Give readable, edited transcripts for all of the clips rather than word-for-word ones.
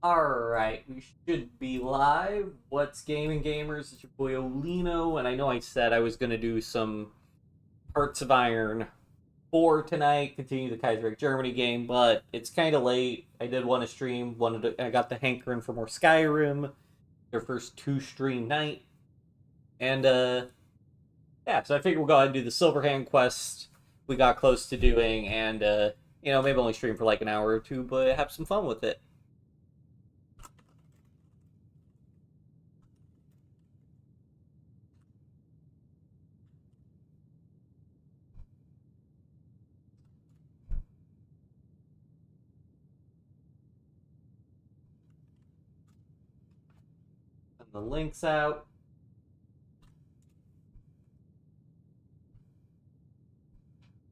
Alright, we should be live. What's gaming gamers? It's your boy Olino, and I know I said I was going to do some Hearts of Iron 4 tonight, continue the Kaiserreich Germany game, but it's kind of late. I did want to stream, I got the hankering for more Skyrim, their first 2-stream night, and yeah, so I figured we'll go ahead and do the Silverhand quest we got close to doing, and maybe only stream for like an hour or two, but have some fun with it. The links out.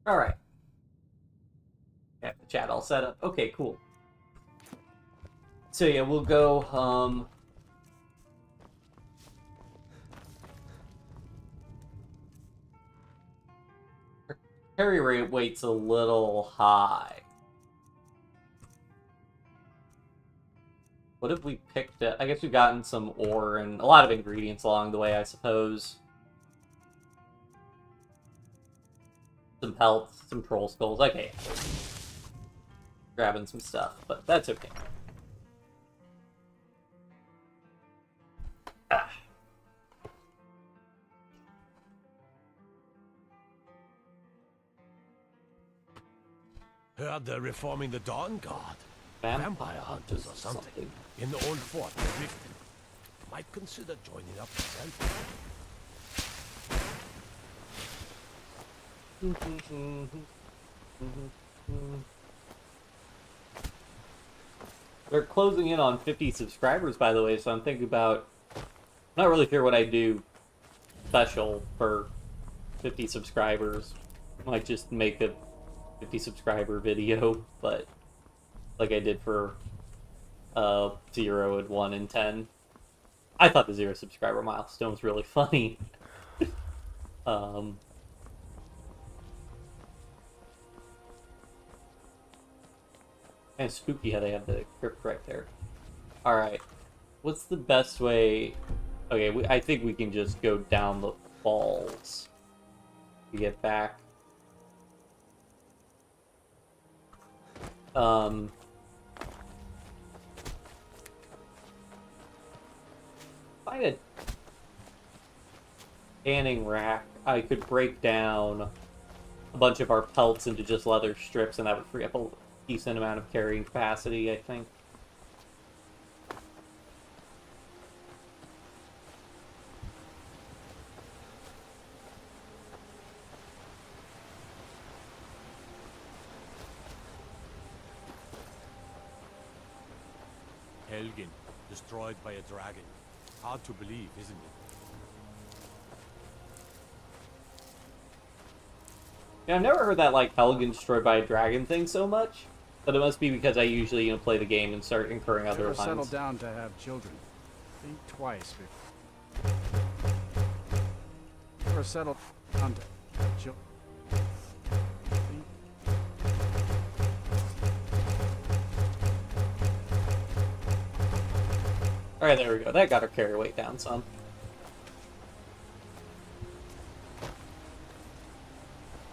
All right. Got the chat all set up. Okay, cool. So yeah, we'll go. Carry rate weight's a little high. What have we picked up? I guess we've gotten some ore and a lot of ingredients along the way, I suppose. Some health, some troll skulls. Okay. Grabbing some stuff, but that's okay. Ah. Heard they're reforming the Dawn Guard. Vampire hunters or something. In the old fort in Riften. Might consider joining up myself. They're closing in on 50 subscribers, by the way, so I'm thinking about... I'm not really sure what I do special for 50 subscribers. I might just make a 50 subscriber video, but... like I did for 0 and 1 and 10. I thought the 0 subscriber milestone was really funny. Kind of spooky how they have the crypt right there. Alright. What's the best way... okay, I think we can just go down the falls to get back. Find a tanning rack. I could break down a bunch of our pelts into just leather strips, and that would free up a decent amount of carrying capacity, I think. Helgen, destroyed by a dragon. Hard to believe, isn't it? Yeah, I've never heard that, like, Helgen destroyed by a dragon thing so much, but it must be because I usually, play the game and start incurring other lines. Settle down to have children. Think twice before. Never settle down to have children. Alright, there we go. That got our carry weight down some.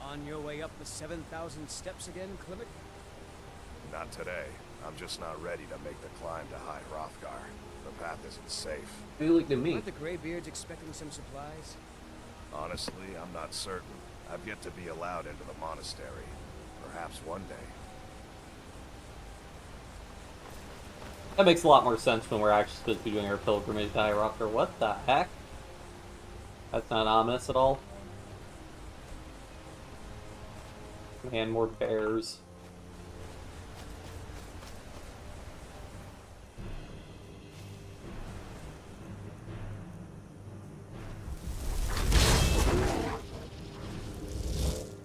On your way up the 7,000 steps again, Clement? Not today. I'm just not ready to make the climb to High Hrothgar. The path isn't safe. You looked at me. Aren't the Greybeards expecting some supplies? Honestly, I'm not certain. I've yet to be allowed into the monastery. Perhaps one day. That makes a lot more sense when we're actually supposed to be doing our pilgrimage to High Hrothgar. What the heck? That's not ominous at all. Man, more bears.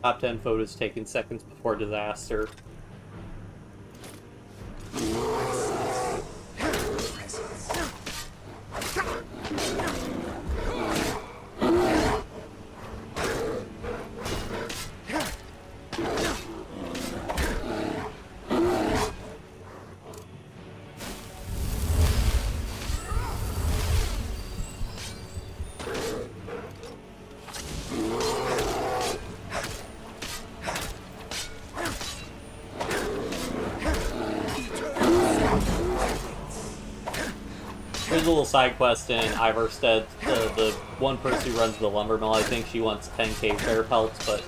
Top 10 photos taken seconds before disaster. little side quest in Ivarstead. The one person who runs the lumber mill, I think she wants 10 cave bear pelts, but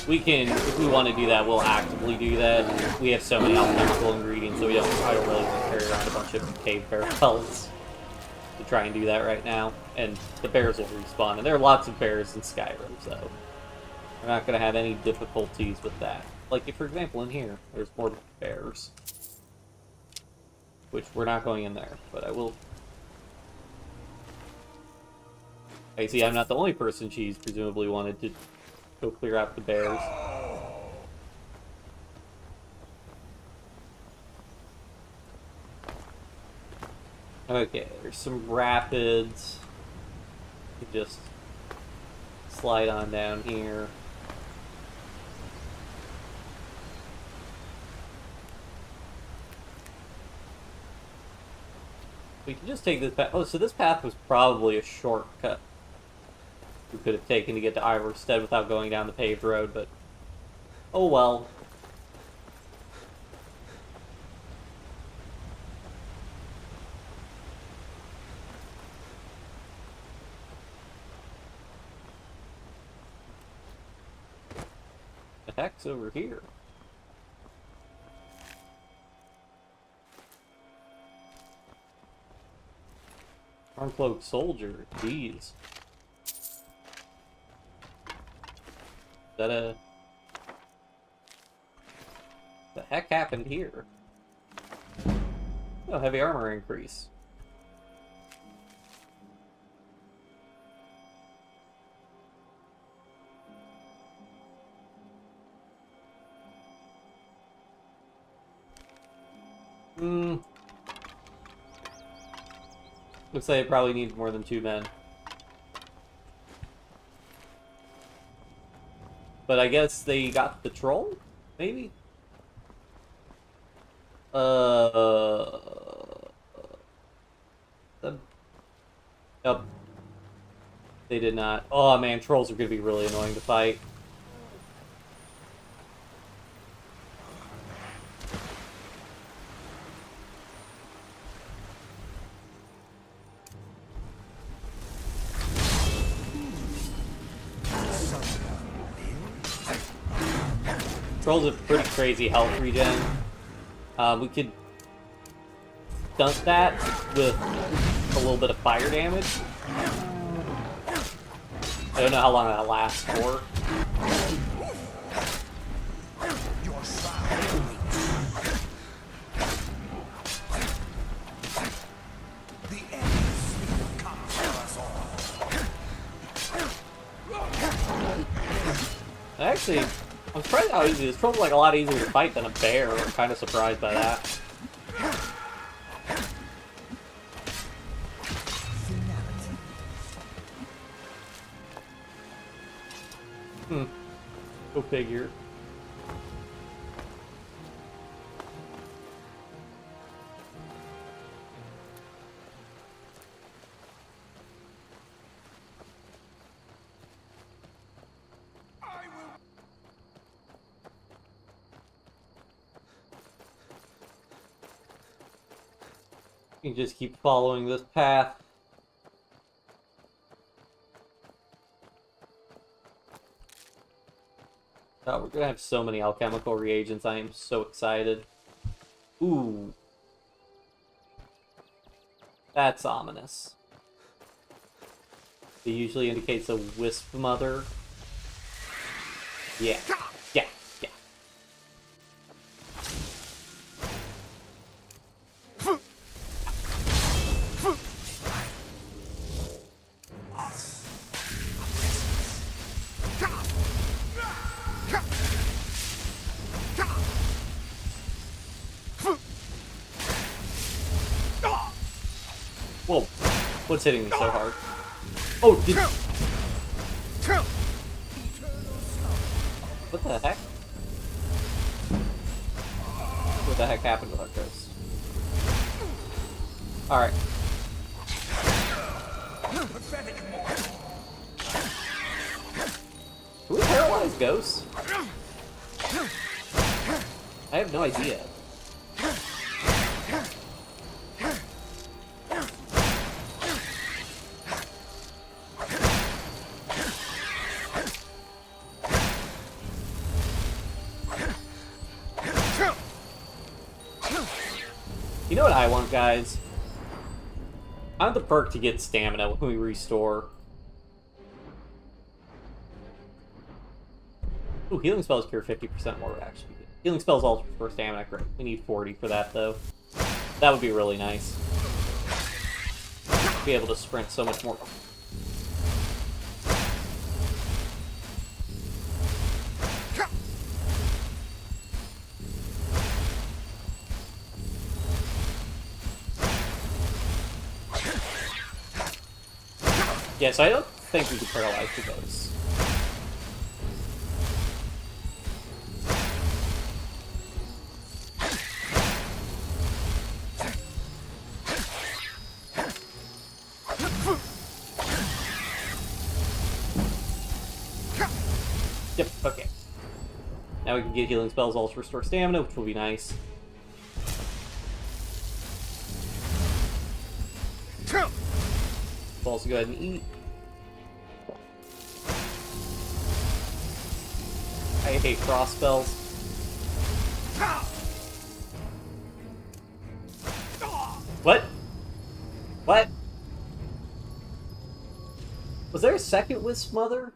we can, if we want to do that, we'll actively do that. We have so many alchemical ingredients, so I don't really want to carry around a bunch of cave bear pelts to try and do that right now. And the bears will respawn, and there are lots of bears in Skyrim, so we're not going to have any difficulties with that. Like, if, for example, in here, there's more bears. Which, we're not going in there, but I will... I see I'm not the only person she's presumably wanted to go clear out the bears. Okay, there's some rapids. You can just slide on down here. We can just take this path. Oh, so this path was probably a shortcut we could have taken to get to Ivarstead without going down the paved road, but oh well. The heck's over here? Armcloaked soldier, jeez. Is that a... The heck happened here? Oh, heavy armor increase. Looks like it probably needs more than 2 men. But I guess they got the troll? Maybe? Nope. They did not. Oh man, trolls are gonna be really annoying to fight. Trolls have pretty crazy health regen. We could stunt that with a little bit of fire damage. I don't know how long that lasts for. Actually, I'm surprised how easy this troll's like a lot easier to fight than a bear. I'm kind of surprised by that. Go figure. You can just keep following this path. Oh, we're gonna have so many alchemical reagents. I am so excited. Ooh. That's ominous. It usually indicates a wisp mother. Yeah. Yeah. Yeah. Whoa, what's hitting me so hard? Oh, did... What the heck? What the heck happened with our ghost? Alright. Can we paralyze ghosts? I have no idea. I want, guys. I have the perk to get stamina when we restore. Ooh, healing spells cure 50% more, actually. Healing spells also for stamina, great. We need 40 for that, though. That would be really nice. Be able to sprint so much more. Yeah, so I don't think we can paralyze the ghosts. Yep, okay. Now we can get healing spells, also restore stamina, which will be nice. We'll also go ahead and eat. I hate frost spells. What? What? Was there a second Wisp Mother?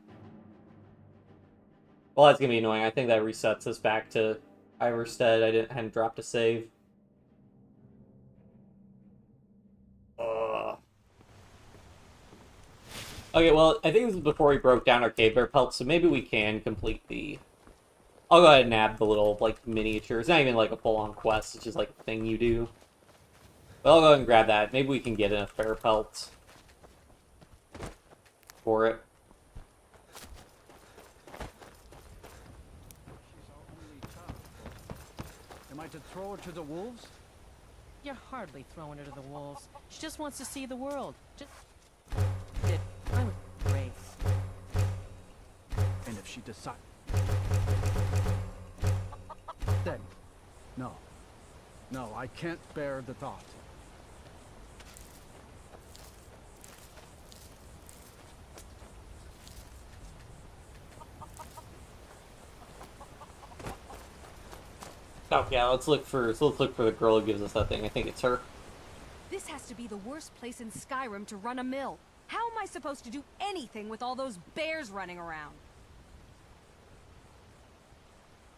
Well, that's gonna be annoying. I think that resets us back to Iverstead. I hadn't dropped a save. Okay, well, I think this is before we broke down our cave bear pelts, so maybe we can complete the... I'll go ahead and nab the little, like, miniature. It's not even, like, a full-on quest. It's just, like, a thing you do. But I'll go ahead and grab that. Maybe we can get enough bear pelts for it. She's our only child. Am I to throw her to the wolves? You're hardly throwing her to the wolves. She just wants to see the world. Just... I would break. And if she decides... Then... No. No, I can't bear the thought. Oh yeah, let's look for the girl who gives us that thing. I think it's her. This has to be the worst place in Skyrim to run a mill. How am I supposed to do anything with all those bears running around?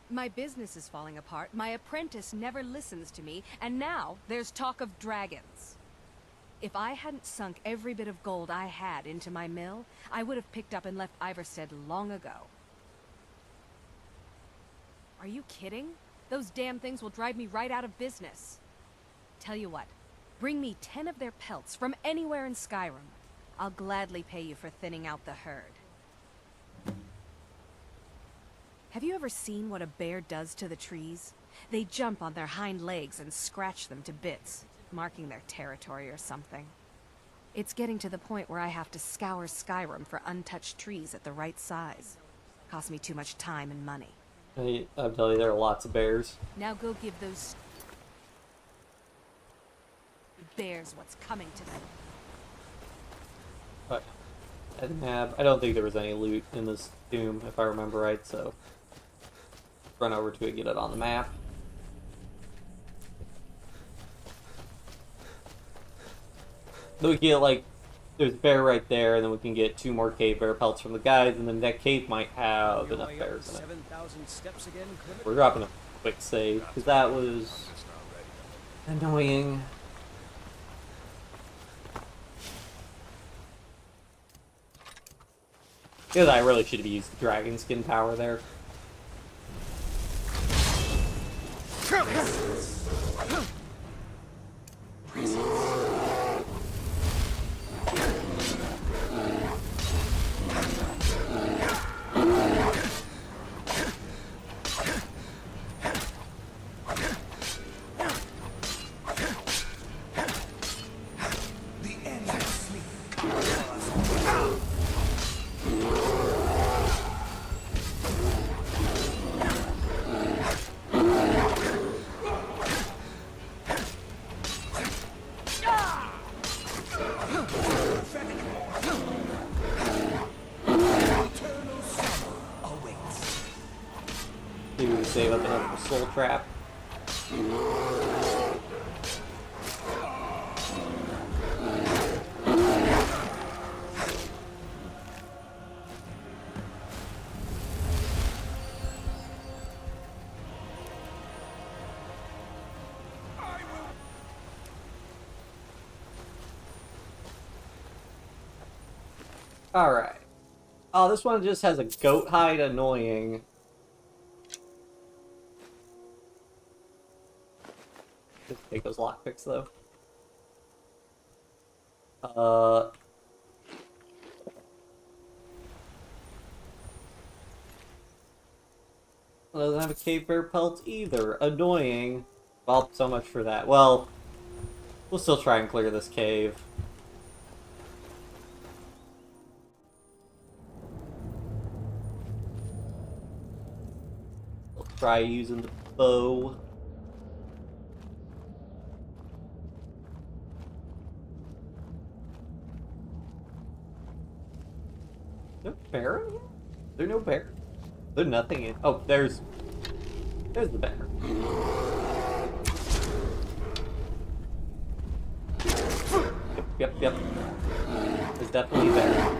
My business is falling apart, my apprentice never listens to me, and now there's talk of dragons. If I hadn't sunk every bit of gold I had into my mill, I would have picked up and left Iverstead long ago. Are you kidding? Those damn things will drive me right out of business. Tell you what, bring me 10 of their pelts from anywhere in Skyrim. I'll gladly pay you for thinning out the herd. Have you ever seen what a bear does to the trees? They jump on their hind legs and scratch them to bits, marking their territory or something. It's getting to the point where I have to scour Skyrim for untouched trees at the right size. Costs me too much time and money. I'm telling you, there are lots of bears. Now go give those bears what's coming to them. But I don't think there was any loot in this tomb, if I remember right, so run over to it, get it on the map. Then we can get, like, there's a bear right there, and then we can get 2 more cave bear pelts from the guys, and then that cave might have enough bears in it. 7,000 steps again, Clement? We're dropping a quick save, because that was annoying. Because I really should have used the dragon skin power there. Maybe we save up enough for Soul Trap. Alright. Oh, this one just has a goat hide annoying. Just take those lockpicks though. It doesn't have a cave bear pelt either. Annoying. Well, so much for that. Well, we'll still try and clear this cave. We'll try using the bow. No bear in here? There's no bear. There's nothing in. Oh, there's the bear. Yep. There's definitely a bear.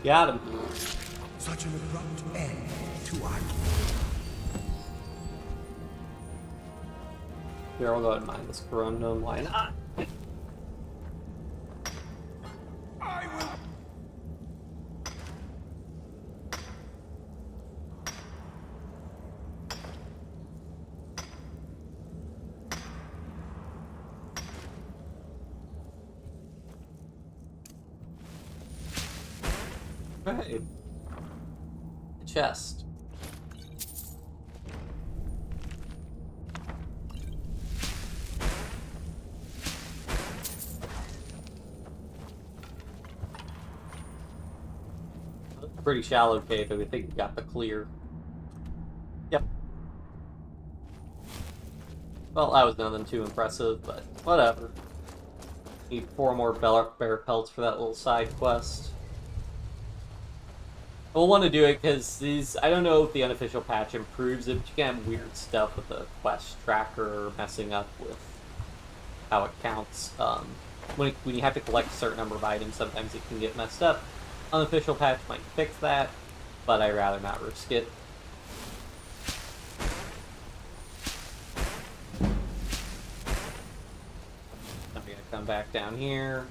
Got him. Such an abrupt end to our... Here, I'll go ahead and mine this Corundum line. Ah! I will... Right. Chest. Pretty shallow cave, but we think we got the clear. Yep. Well, that was nothing too impressive, but whatever. Need 4 more bear pelts for that little side quest. We'll want to do it because these, I don't know if the unofficial patch improves it, but you can have weird stuff with the quest tracker messing up with how it counts. When you have to collect a certain number of items, sometimes it can get messed up. Unofficial patch might fix that, but I'd rather not risk it. I'm gonna come back down here.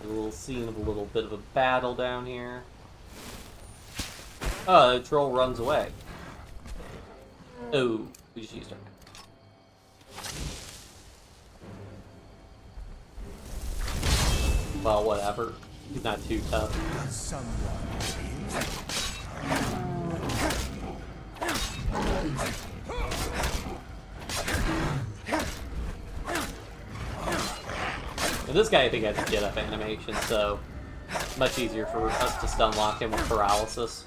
A little scene of a little bit of a battle down here. Oh, the troll runs away. Oh, we just used her. Well, whatever. He's not too tough. And this guy, I think, has a get-up animation, so much easier for us to stun lock him with paralysis.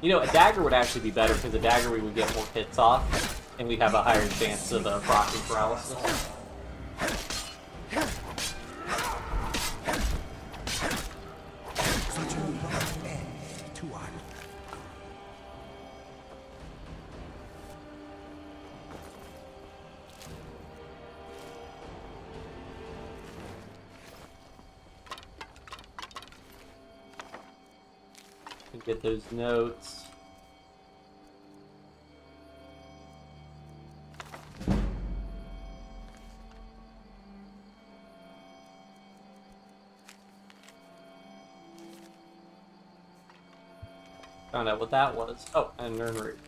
You know, a dagger would actually be better, because a dagger we would get more hits off, and we'd have a higher chance of proccing paralysis. Get those notes. Found out out what that was. Oh, and Nern Root.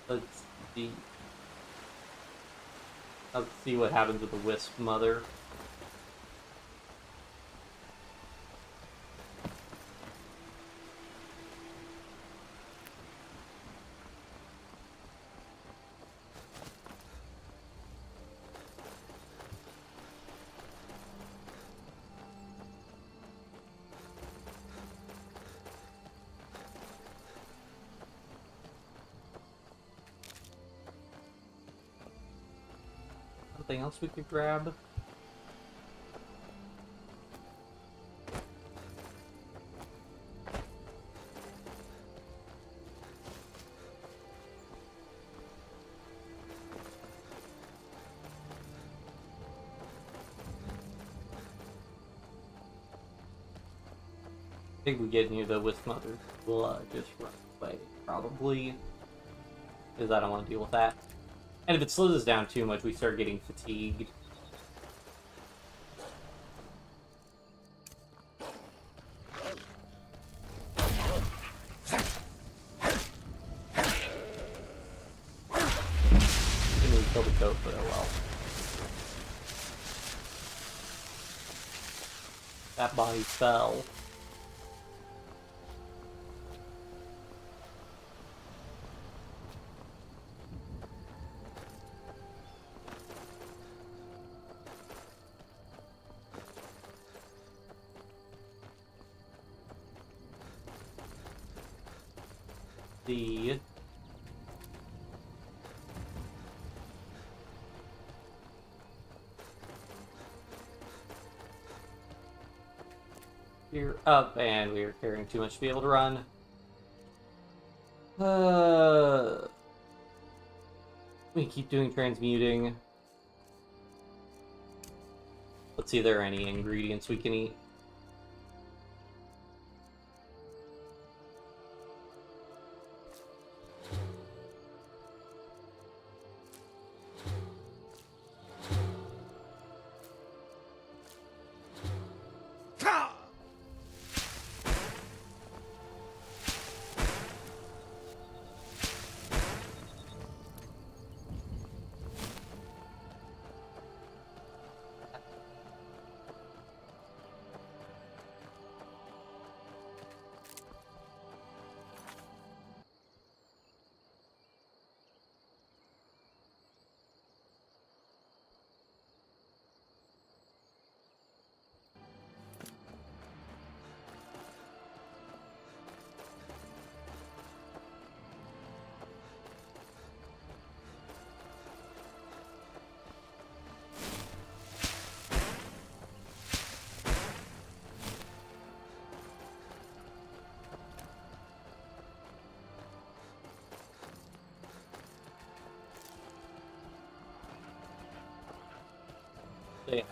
Let's see. Let's see what happens with the Wisp Mother. Something else we could grab? I think we get near the Wisp Mother. We'll just run away, probably. Because I don't want to deal with that. And if it slows us down too much, we start getting fatigued. Didn't really kill the goat, but oh well. That body fell. The we're up and we are carrying too much to be able to run. We keep doing transmuting. Let's see if there are any ingredients we can eat.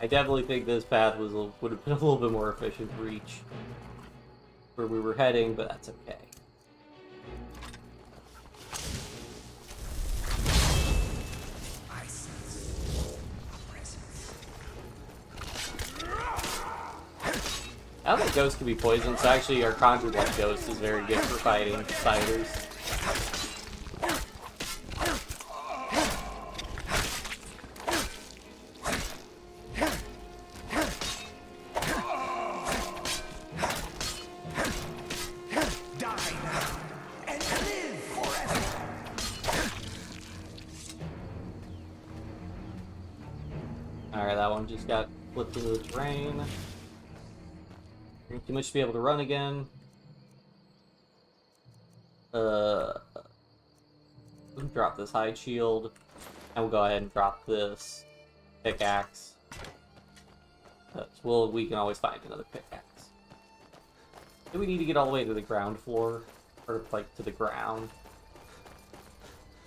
I definitely think this path would have been a little bit more efficient to reach where we were heading, but that's okay. I don't think ghosts can be poisoned, so actually our conjured like ghost is very good for fighting spiders. Alright, that one just got flipped into the terrain. Too much to be able to run again. We'll drop this hide shield. And we'll go ahead and drop this pickaxe. We can always find another pickaxe. Do we need to get all the way to the ground floor? Or like to the ground?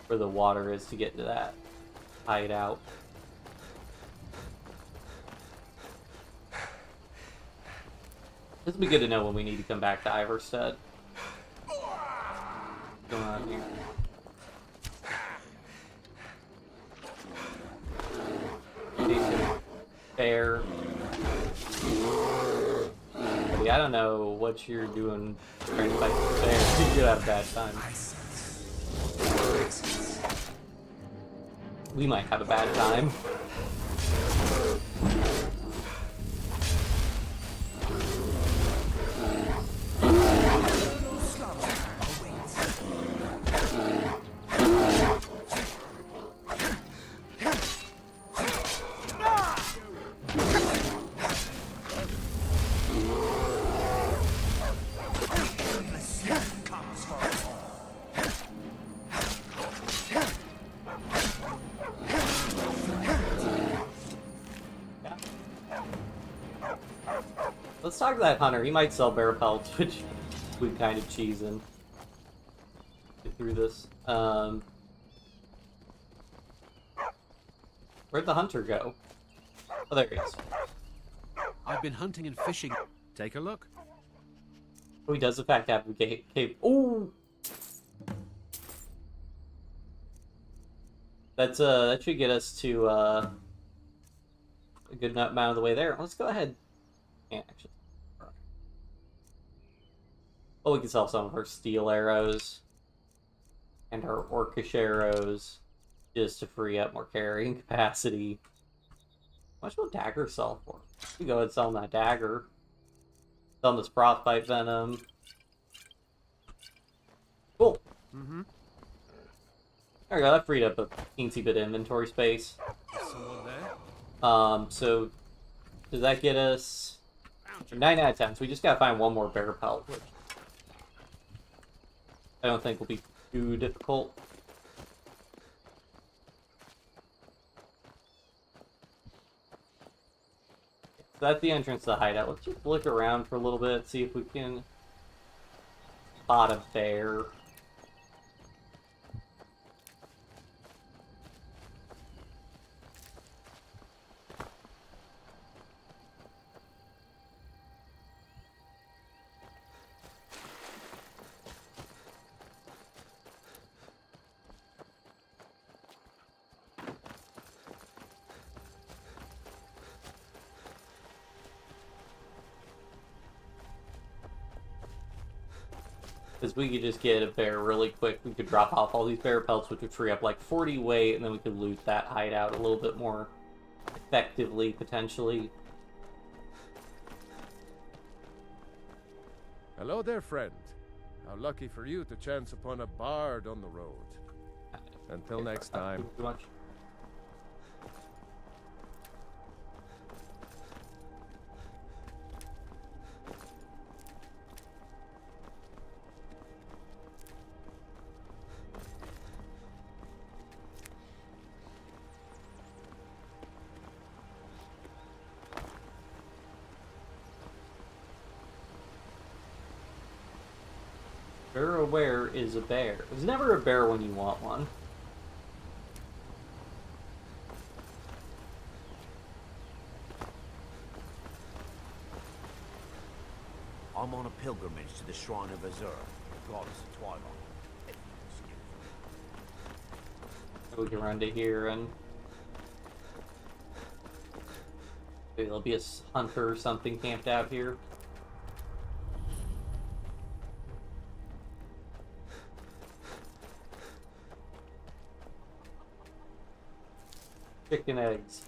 Where the water is to get to that hideout. This would be good to know when we need to come back to Iverstead. What's going on here? Decent. Fair. bear. Yeah, I don't know what you're doing trying to fight the bear. You could have a bad time. We might have a bad time. Let's talk to that hunter. He might sell bear pelts, which we kind of cheesing. Get through this. Where'd the hunter go? Oh, there he is. I've been hunting and fishing. Take a look. Oh, he does in fact have a cave. Ooh! That should get us to a good amount of the way there. Let's go ahead. Can't actually. Well, we can sell some of our steel arrows and our orcish arrows just to free up more carrying capacity. How much will dagger sell for? We go ahead and sell that dagger. Sell this frostbite venom. Cool. Mm-hmm. There we go. That freed up a teensy bit of inventory space. Someone there? So does that get us 9 out of 10? So we just gotta find one more bear pelt, which I don't think will be too difficult. So that's the entrance to the hideout. Let's just look around for a little bit, see if we can spot a bear. Because we could just get a bear really quick. We could drop off all these bear pelts, which would free up like 40 weight, and then we could loot that hideout a little bit more effectively, potentially. Hello there, friend. How lucky for you to chance upon a bard on the road. Until next time. Too much. Bear aware is a bear. There's never a bear when you want one. I'm on a pilgrimage to the Shrine of Azure, the goddess of Twilight. We can run to here and maybe there'll be a hunter or something camped out here. Chicken eggs.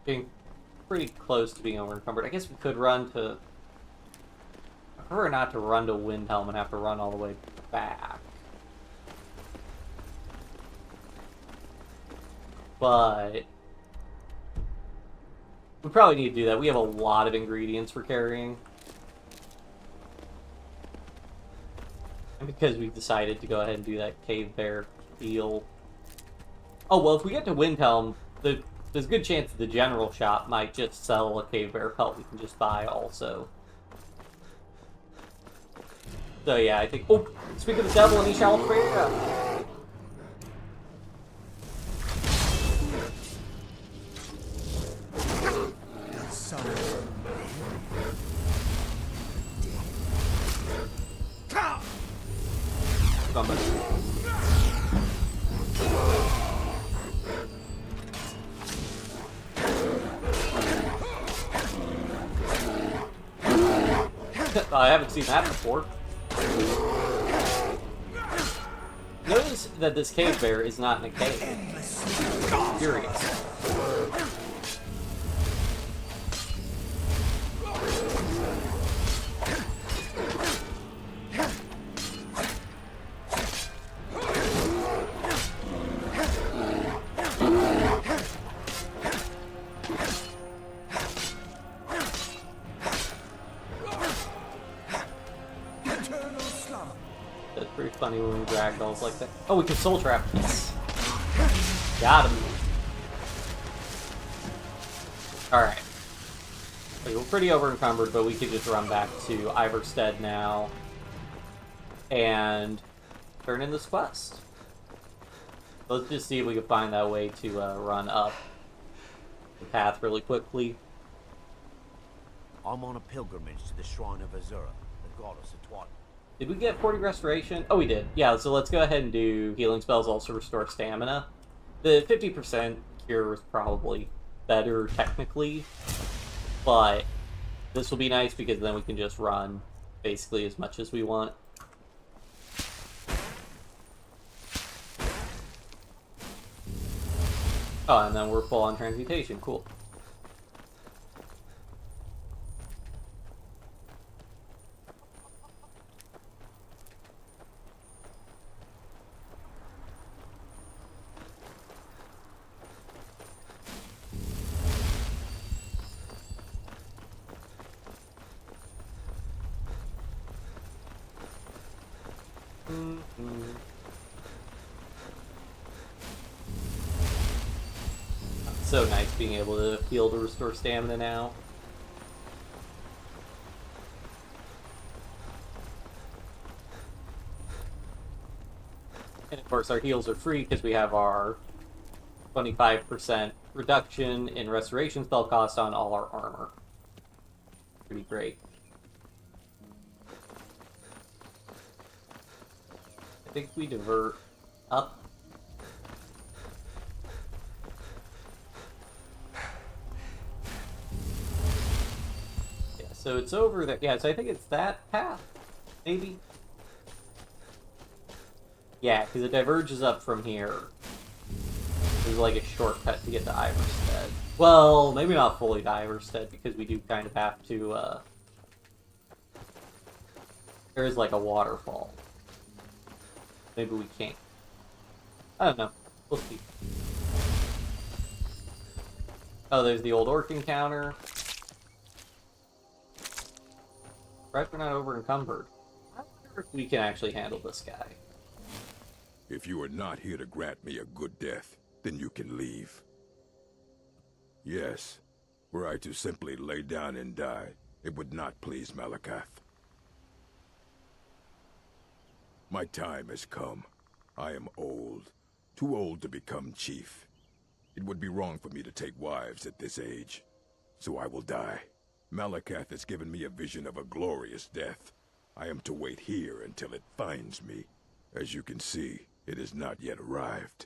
Getting pretty close to being over-encumbered. I guess we could run to... I prefer not to run to Windhelm and have to run all the way back. But we probably need to do that. We have a lot of ingredients we're carrying. And because we've decided to go ahead and do that cave bear deal. Oh, well, if we get to Windhelm, there's a good chance the general shop might just sell a cave bear pelt we can just buy also. So yeah, I think... Oh! Speak of the devil and he shall fear! I haven't seen that before. Notice that this cave bear is not in a cave. I'm curious. That's pretty funny when we ragdolls like that. Oh, we can soul trap. Yes. Got him. Alright. Okay, we're pretty over encumbered, but we could just run back to Iverstead now and turn in this quest. Let's just see if we can find that way to run up the path really quickly. I'm on a pilgrimage to the shrine of Azura, the goddess of twilight. Did we get 40 restoration? Oh, we did. Yeah, so let's go ahead and do healing spells, also restore stamina. The 50% cure was probably better technically, but this will be nice because then we can just run basically as much as we want. Oh, and then we're full on transmutation. Cool. So nice being able to heal to restore stamina now. And of course our heals are free because we have our 25% reduction in restoration spell cost on all our armor. Pretty great. I think we divert up. Yeah, so it's over there. Yeah, so I think it's that path, maybe? Yeah, because it diverges up from here. There's like a shortcut to get to Iverstead. Well, maybe not fully to Iverstead, because we do kind of have to, there is like a waterfall. Maybe we can't. I don't know. We'll see. Oh, there's the old orc encounter. Right, we're not over encumbered. I wonder if we can actually handle this guy. If you are not here to grant me a good death, then you can leave. Yes, were I to simply lay down and die, it would not please Malakath. My time has come. I am old, too old to become chief. It would be wrong for me to take wives at this age, so I will die. Malakath has given me a vision of a glorious death. I am to wait here until it finds me. As you can see, it has not yet arrived.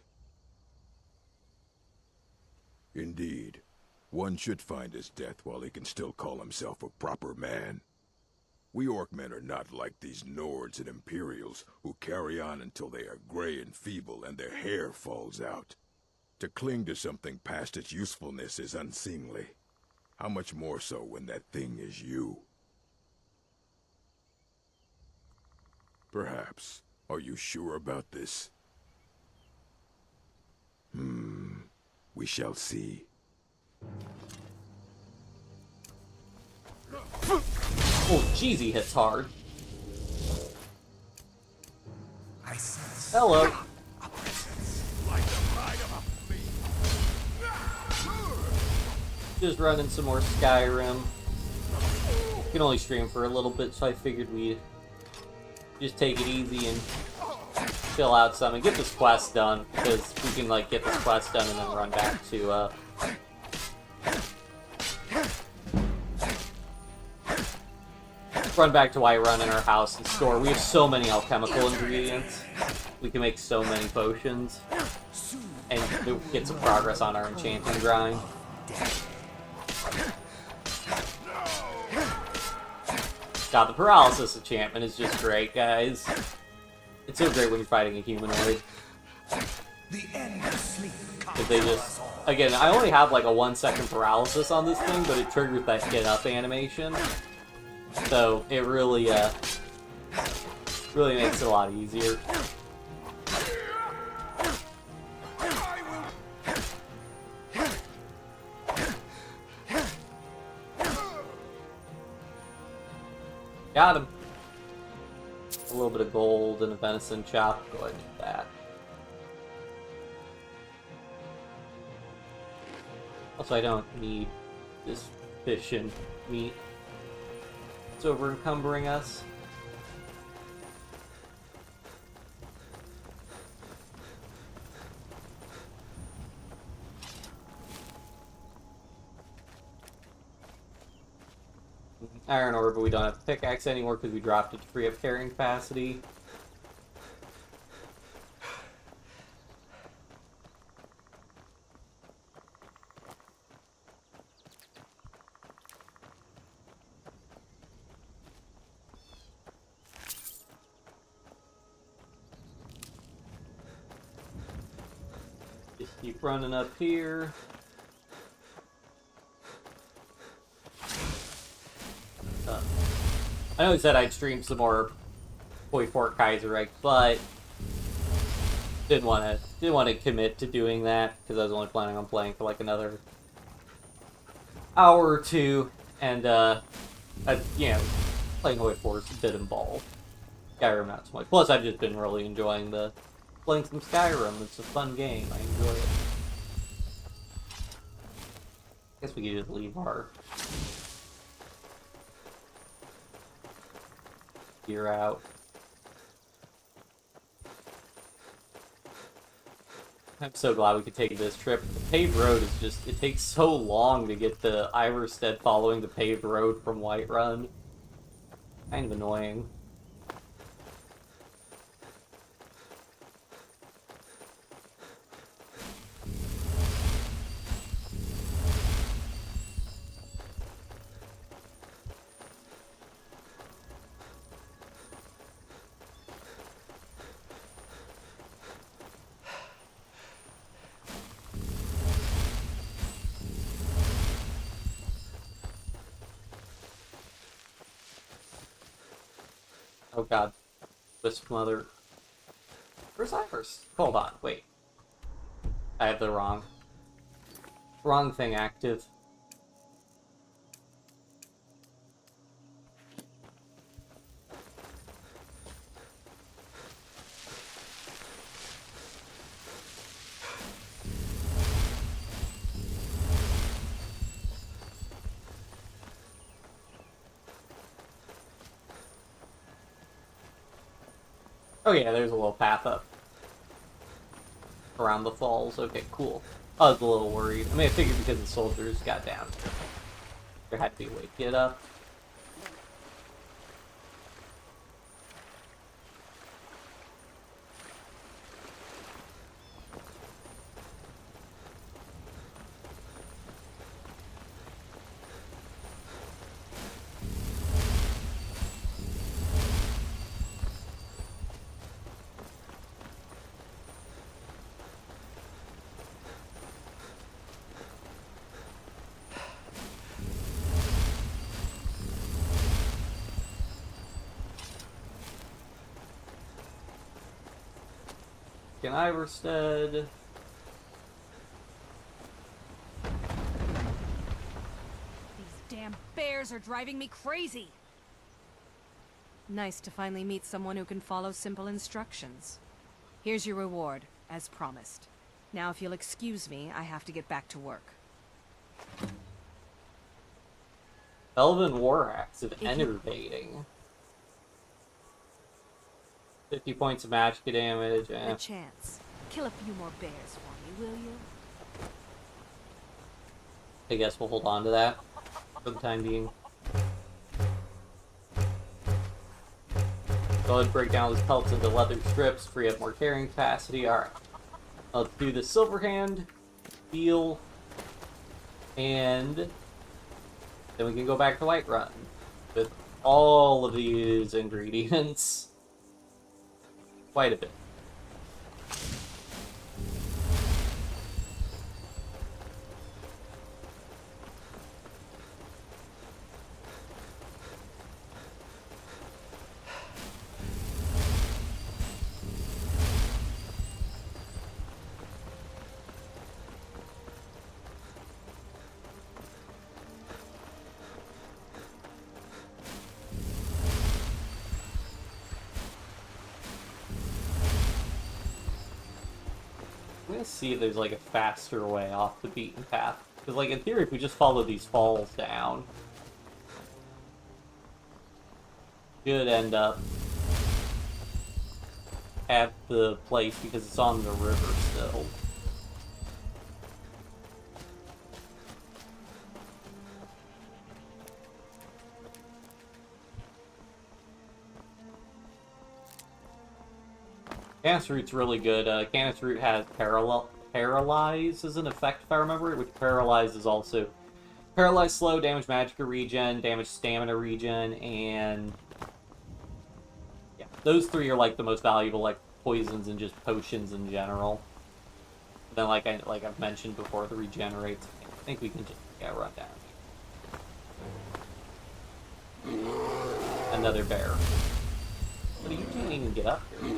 Indeed, one should find his death while he can still call himself a proper man. We Orcmen are not like these Nords and Imperials who carry on until they are gray and feeble and their hair falls out. To cling to something past its usefulness is unseemly. How much more so when that thing is you? Perhaps. Are you sure about this? We shall see. Oh, jeez, he hits hard. Hello. Just running some more Skyrim. You can only stream for a little bit, so I figured we'd just take it easy and chill out some and get this quest done, because we can like get this quest done and then run back to Whiterun in our house and store. We have so many alchemical ingredients. We can make so many potions and get some progress on our enchanting grind. God, the paralysis enchantment is just great, guys. It's so great when you're fighting a humanoid. Because they just... Again, I only have like a 1-second paralysis on this thing, but it triggers that get up animation. So it really, really makes it a lot easier. Got him. A little bit of gold and a venison chop. Go ahead and do that. Also, I don't need this fish and meat. It's over encumbering us. Iron ore, but we don't have a pickaxe anymore because we dropped it to free up carrying capacity. Just keep running up here. I know he said I'd stream some more Koi Fort Kaiserreich, but didn't want to commit to doing that because I was only planning on playing for like another hour or two, and you know, playing Koi Fort is a bit involved. Skyrim not so much. Plus, I've just been really enjoying playing some Skyrim. It's a fun game. I enjoy it. I guess we could just leave our gear out. I'm so glad we could take this trip. The paved road is just, it takes so long to get to Iverstead following the paved road from Whiterun. Kind of annoying. Oh god. Wisp mother. Where's Ivers? Hold on, wait. I have the wrong thing active. Oh yeah, there's a little path up around the falls. Okay, cool. I was a little worried. I mean, I figured because the soldiers got down, there had to be a way to get up. In Iverstead. These damn bears are driving me crazy. Nice to finally meet someone who can follow simple instructions. Here's your reward, as promised. Now, if you'll excuse me, I have to get back to work. Elven War Axe of Enervating. 50 points of magic damage. A chance. Kill a few more bears for me, will you? I guess we'll hold on to that for the time being. Go ahead and break down those pelts into leather strips, free up more carrying capacity. Alright. Let's do the Silverhand, Steel, and then we can go back to Whiterun with all of these ingredients. Quite a bit. I'm gonna see if there's like a faster way off the beaten path. Because like in theory, if we just follow these falls down, should end up at the place because it's on the river still. Canis Root's really good. Canis Root has Paralyze as an effect, if I remember it, which paralyzes also. Paralyze slow, damage magicka regen, damage stamina regen, and yeah, those three are like the most valuable like poisons and just potions in general. And then like I've mentioned before, the regenerates. I think we can just run down. Another bear. But you can't even get up here.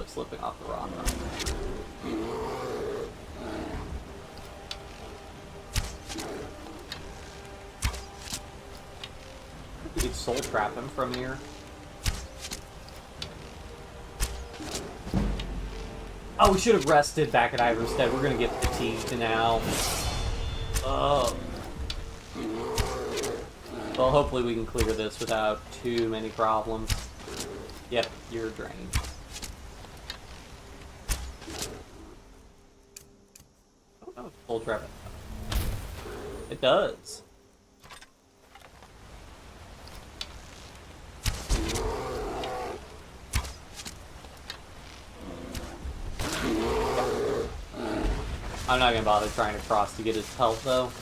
Slipping off the rock. We could soul trap him from here. Oh, we should have rested back at Iverstead. We're gonna get fatigued now. Oh. Well, hopefully we can clear this without too many problems. Yep, you're drained. Full trap it. It does. I'm not gonna bother trying to cross to get his health though.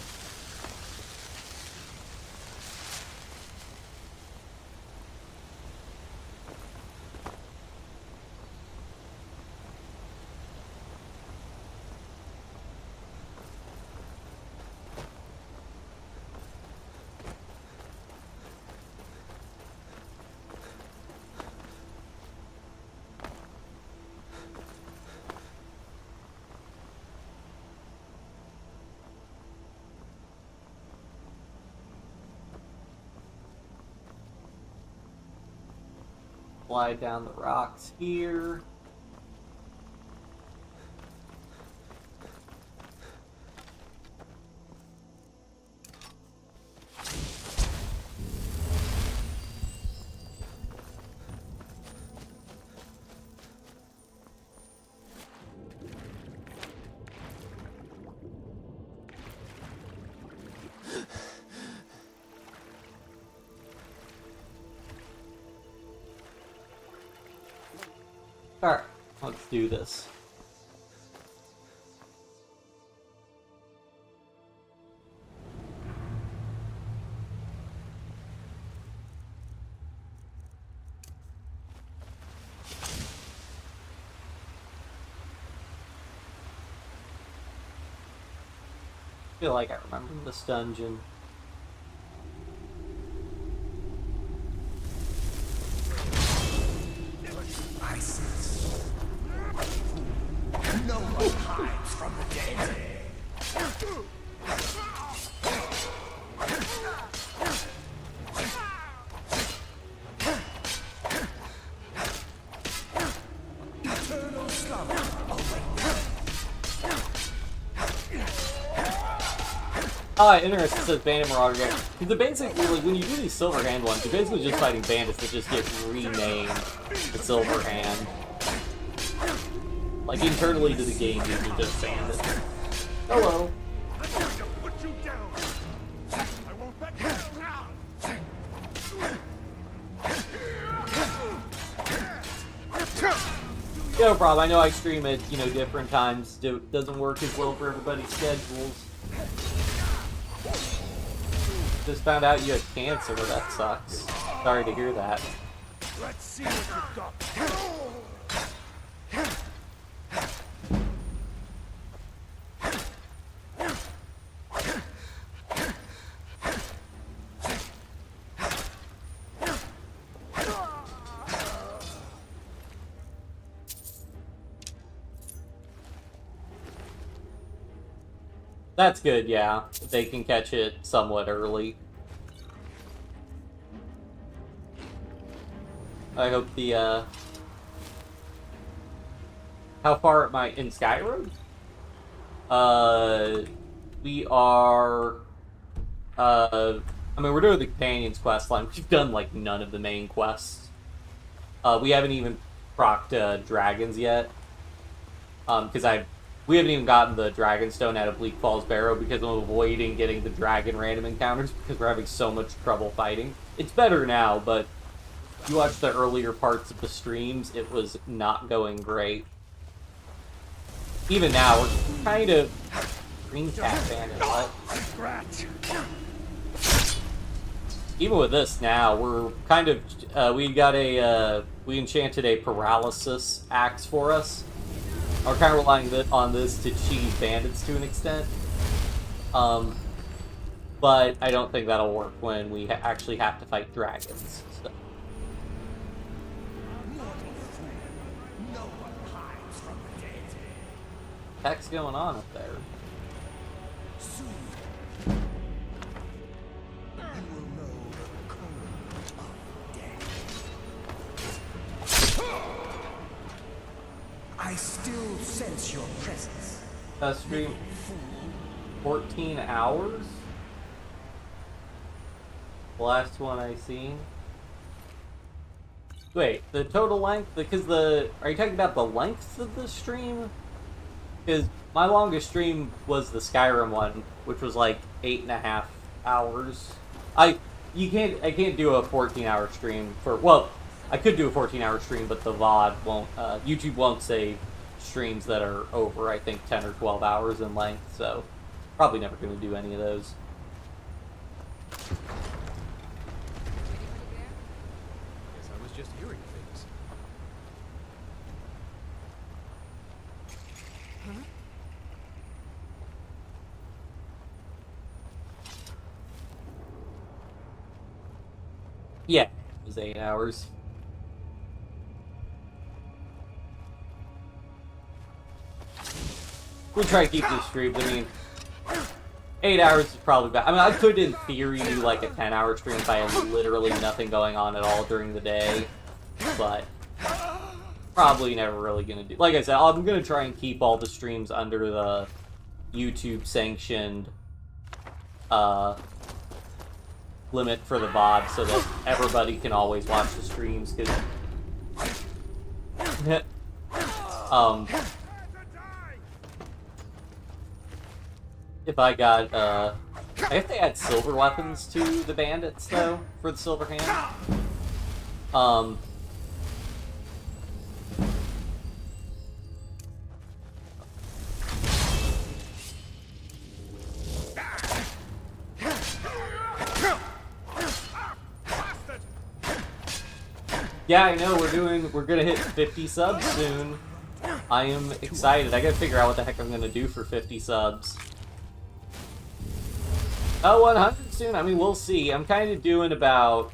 Slide down the rocks here. Alright, let's do this. I feel like I remember this dungeon. Oh, interesting. It says Bandit Marauder game. Because basically, like, when you do these Silver Hand ones, you're basically just fighting bandits that just get renamed the Silver Hand. Like, internally to the game, these are just bandits. Hello. No problem. I know I stream at, you know, different times. It doesn't work as well for everybody's schedules. Just found out you had cancer. That sucks. Sorry to hear that. Let's see what you've got. That's good, yeah. They can catch it somewhat early. I hope the, how far am I in Skyrim? We are, I mean, we're doing the Companions quest line. We've done, like, none of the main quests. We haven't even procced, dragons yet. Because we haven't even gotten the Dragonstone out of Bleak Falls Barrow because I'm avoiding getting the dragon random encounters because we're having so much trouble fighting. It's better now, but if you watch the earlier parts of the streams, it was not going great. Even now, we're kind of green cat bandit, what? Even with this now, we're kind of, we enchanted a paralysis axe for us. We're kind of relying on this to cheese bandits to an extent. But I don't think that'll work when we actually have to fight dragons. So. What's going on up there? I still sense your presence. Stream 14 hours? The last one I seen. Wait, the total length? Because are you talking about the length of the stream? Because my longest stream was the Skyrim one, which was like 8.5 hours. I can't do a 14-hour stream for, well, I could do a 14-hour stream, but the VOD won't, YouTube won't save streams that are over, I think, 10 or 12 hours in length, so probably never going to do any of those. Yes, I was just hearing things. Huh? Yeah, it was 8 hours. We'll try to keep this stream. I mean, 8 hours is probably bad. I mean, I could, in theory, do like a 10-hour stream if I had literally nothing going on at all during the day. But probably never really going to do. Like I said, I'm going to try and keep all the streams under the YouTube-sanctioned limit for the VOD so that everybody can always watch the streams. Because if I got, I guess they add silver weapons to the bandits, though, for the Silver Hand. Yeah, I know, we're gonna hit 50 subs soon. I am excited. I gotta figure out what the heck I'm gonna do for 50 subs. Oh, 100 soon? I mean, we'll see. I'm kind of doing about,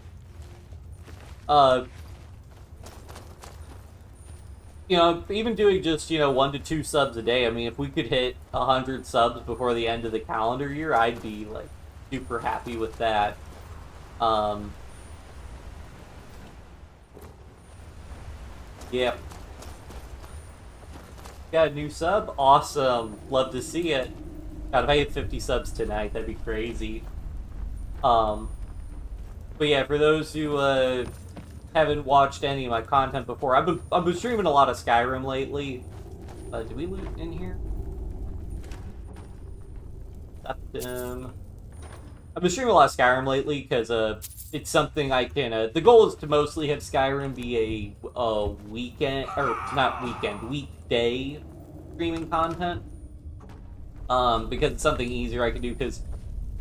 you know, even doing just, 1 to 2 subs a day. I mean, if we could hit 100 subs before the end of the calendar year, I'd be, like, super happy with that. Yep. Got a new sub? Awesome. Love to see it. God, if I hit 50 subs tonight, that'd be crazy. But yeah, for those who haven't watched any of my content before, I've been streaming a lot of Skyrim lately. Did we loot in here? Septum. I've been streaming a lot of Skyrim lately because it's something I can. The goal is to mostly have Skyrim be a weekend, or not weekend, weekday streaming content. Because it's something easier I can do. Because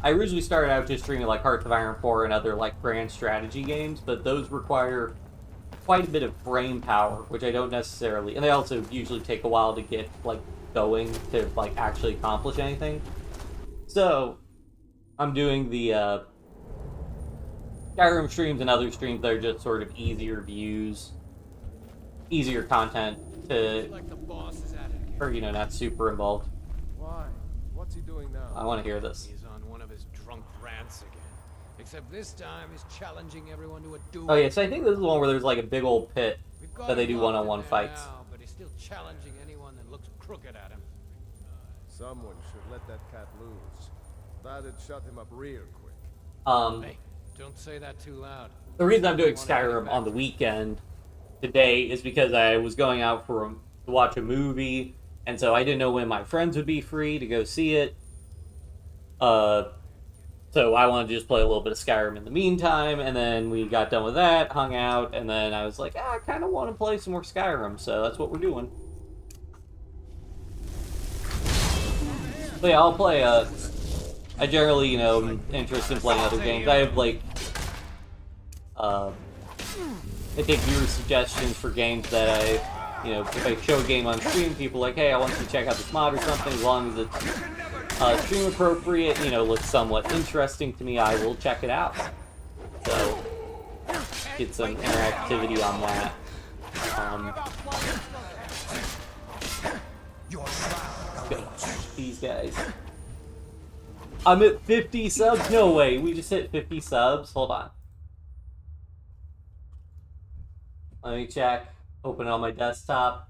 I originally started out just streaming like Hearts of Iron 4 and other like grand strategy games, but those require quite a bit of brain power, which I don't necessarily. And they also usually take a while to get like going to like actually accomplish anything. So I'm doing the Skyrim streams and other streams that are just sort of easier views, easier content to, Like the boss is at it again. or you know, not super involved. Why? What's he doing now? I want to hear this. He's on one of his drunk rants again. Except this time he's challenging everyone to a duel. Oh yeah, so I think this is the one where there's like a big old pit We've got that they him do locked in one-on-one there fights. now, but he's still challenging anyone that looks crooked at him. Someone should let that cat loose. That'd shut him up real quick. Hey, don't say that too loud. The reason I'm doing Skyrim on the weekend today is because I was going out to watch a movie, and so I didn't know when my friends would be free to go see it. So I wanted to just play a little bit of Skyrim in the meantime, and then we got done with that, hung out, and then I was like, I kind of want to play some more Skyrim, so that's what we're doing. So yeah, I'll play, I generally, you know, am interested in playing other games. I have, like, I take viewer suggestions for games that I, you know, if I show a game on stream, people are like, hey, I want you to check out this mod or something, as long as it's stream appropriate, you know, looks somewhat interesting to me, I will check it out. So, get some interactivity on that. These guys. I'm at 50 subs? No way, we just hit 50 subs? Hold on. Let me check. Open it on my desktop.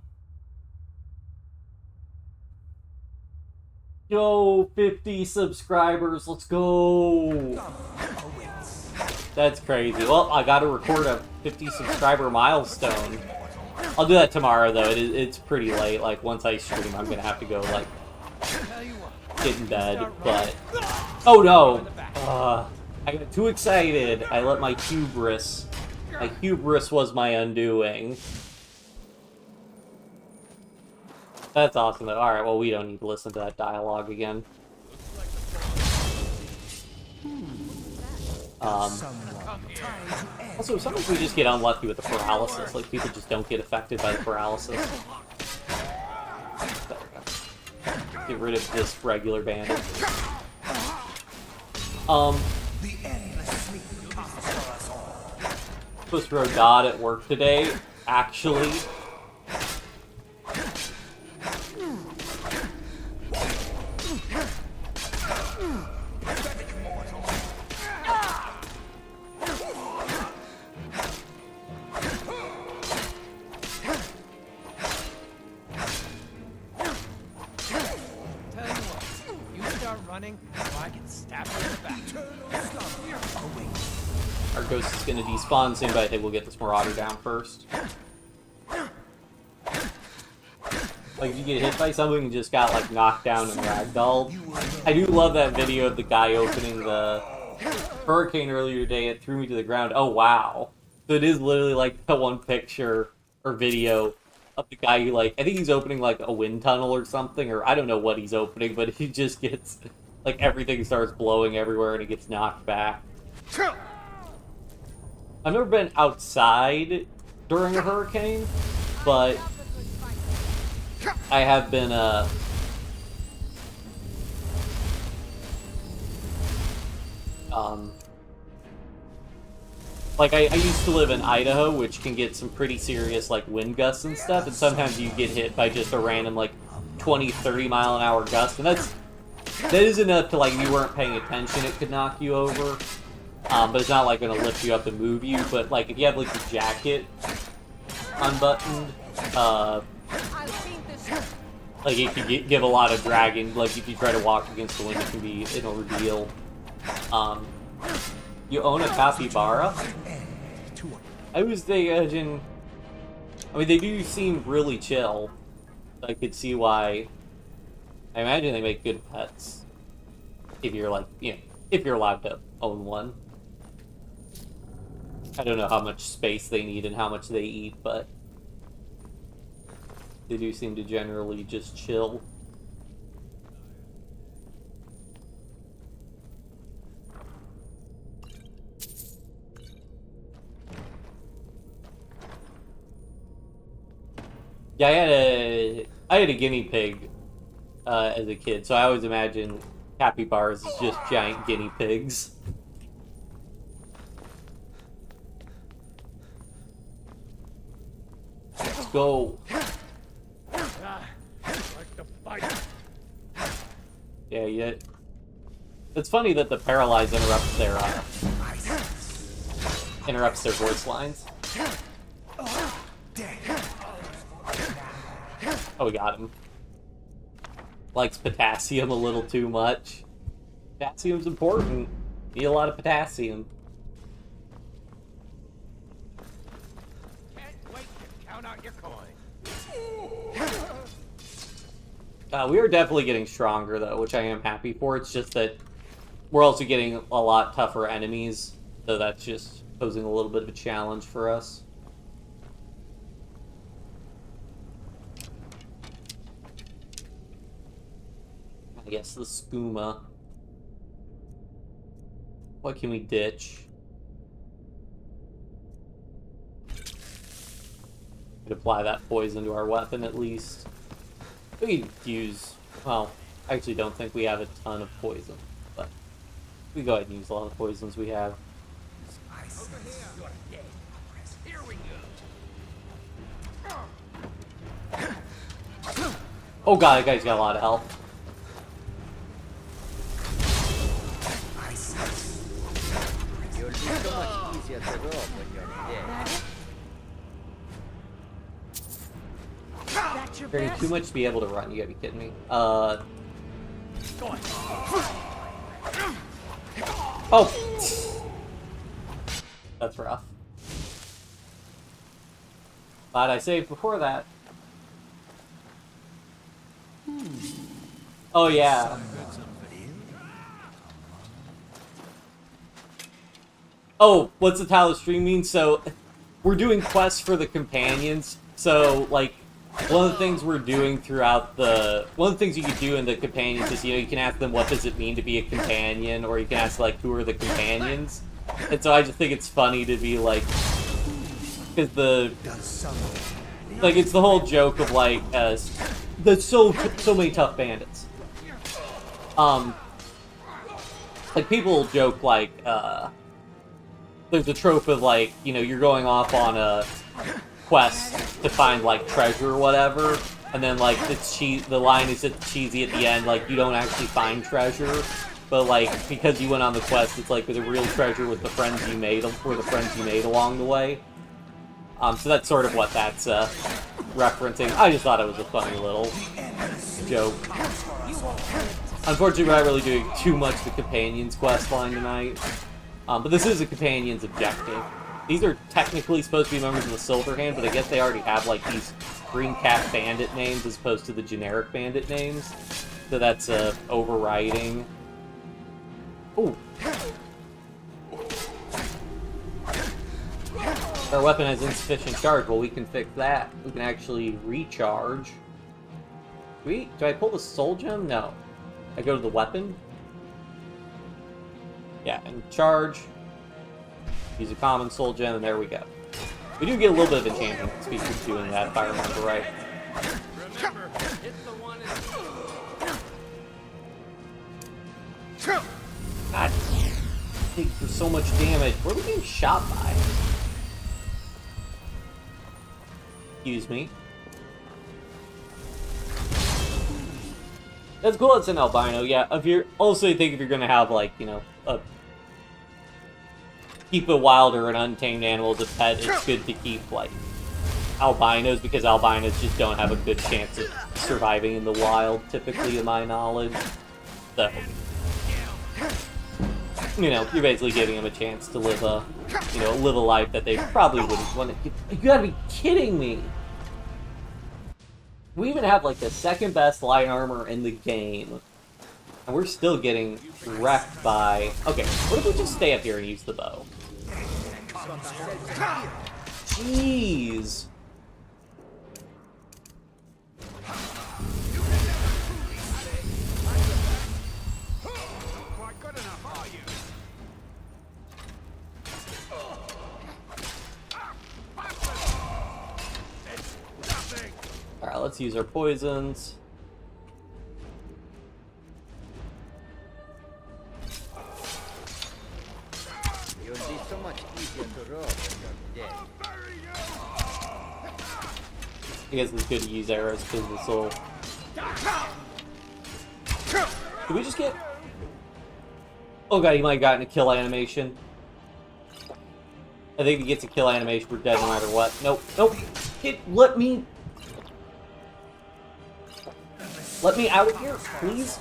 Yo, 50 subscribers, let's go! That's crazy. Well, I gotta record a 50 subscriber milestone. I'll do that tomorrow, though. It's pretty late. Like, once I stream, I'm gonna have to go, like, get in bed, but... Oh, no! I got too excited. I let my hubris... My hubris was my undoing. That's awesome, though. Alright, well, we don't need to listen to that dialogue again. Also, sometimes we just get unlucky with the paralysis. Like, people just don't get affected by the paralysis. There we go. Get rid of this regular bandage. Supposed to throw Dodd at work today, actually. Our ghost is going to despawn soon, but I think we'll get this Marauder down first. Like, you get hit by something and just got, like, knocked down and ragdolled. I do love that video of the guy opening the hurricane earlier today. It threw me to the ground. Oh, wow. So it is literally, like, the one picture or video of the guy who, like, I think he's opening, like, a wind tunnel or something, or I don't know what he's opening, but he just gets, like, everything starts blowing everywhere and he gets knocked back. I've never been outside during a hurricane, but I have been, like, I used to live in Idaho, which can get some pretty serious, like, wind gusts and stuff, and sometimes you get hit by just a random, like, 20, 30 mile an hour gust, and that is enough to, like, if you weren't paying attention, it could knock you over. But it's not, like, gonna lift you up and move you, but, like, if you have, like, the jacket unbuttoned, Like, it can give a lot of dragging. Like, if you try to walk against the wind, it can be an ordeal. You own a capybara? I was thinking... I mean, they do seem really chill. I could see why... I imagine they make good pets. If you're, like, you know, if you're allowed to own one. I don't know how much space they need and how much they eat, but... they do seem to generally just chill. Yeah, I had a guinea pig as a kid, so I always imagine capybaras as just giant guinea pigs. Let's go. Yeah. It's funny that the paralyze interrupts their voice lines. Oh, we got him. Likes potassium a little too much. Potassium's important. Need a lot of potassium. Can't wait to count out your coin. We are definitely getting stronger, though, which I am happy for. It's just that we're also getting a lot tougher enemies, so that's just posing a little bit of a challenge for us. I guess the skooma. What can we ditch? Could apply that poison to our weapon at least. We could use, well, I actually don't think we have a ton of poison, but we go ahead and use a lot of the poisons we have. Here we go. Oh god, that guy's got a lot of health. You'll be so much easier to rob when you're dead. That's your Carrying best? too much to be able to run, you gotta be kidding me. Oh! That's rough. Glad I saved before that. Oh yeah. Oh, what's the title of the stream mean? So, we're doing quests for the companions. So, like, one of the things we're doing throughout one of the things you can do in the companions is, you know, you can ask them what does it mean to be a companion, or you can ask, like, who are the companions? And so I just think it's funny to be, like, because like, it's the whole joke of, like, there's so many tough bandits. Like, people joke, like, there's a trope of, like, you know, you're going off on a quest to find, like, treasure or whatever, and then, like, the line is cheesy at the end, like, you don't actually find treasure, but, like, because you went on the quest, it's like the real treasure with the friends you made, along the way. So that's sort of what that's referencing. I just thought it was a funny little joke. Unfortunately, we're not really doing too much of the Companions quest line tonight. But this is a Companions objective. These are technically supposed to be members of the Silverhand, but I guess they already have, like, these Green Cap bandit names as opposed to the generic bandit names. So that's overriding. Ooh. Our weapon has insufficient charge. Well, we can fix that. We can actually recharge. Do I pull the soul gem? No. I go to the weapon. Yeah, and charge. Use a common soul gem, and there we go. We do get a little bit of enchanting speed of doing that, if I remember right. Remember, hit the one God, take for so much damage. What are we getting shot by? Excuse me. That's cool. It's an albino. Yeah. If you're also, I think if you're gonna have, like, you know, keep a wild or an untamed animal as a pet, it's good to keep, like, albinos, because albinos just don't have a good chance of surviving in the wild, typically, to my knowledge. So, you know, you're basically giving them a chance to live a, you know, live a life that they probably wouldn't want to. You gotta be kidding me! We even have, like, the second best light armor in the game. And we're still getting wrecked by... Okay, what if we just stay up here and use the bow? Jeez! Alright, let's use our poisons. You'll be so much easier to roll when you're dead. I guess it's good to use arrows because this will... Did we just get... Oh god, he might have gotten a kill animation. I think if he gets a kill animation, we're dead no matter what. Nope, nope. Let me out of here, please.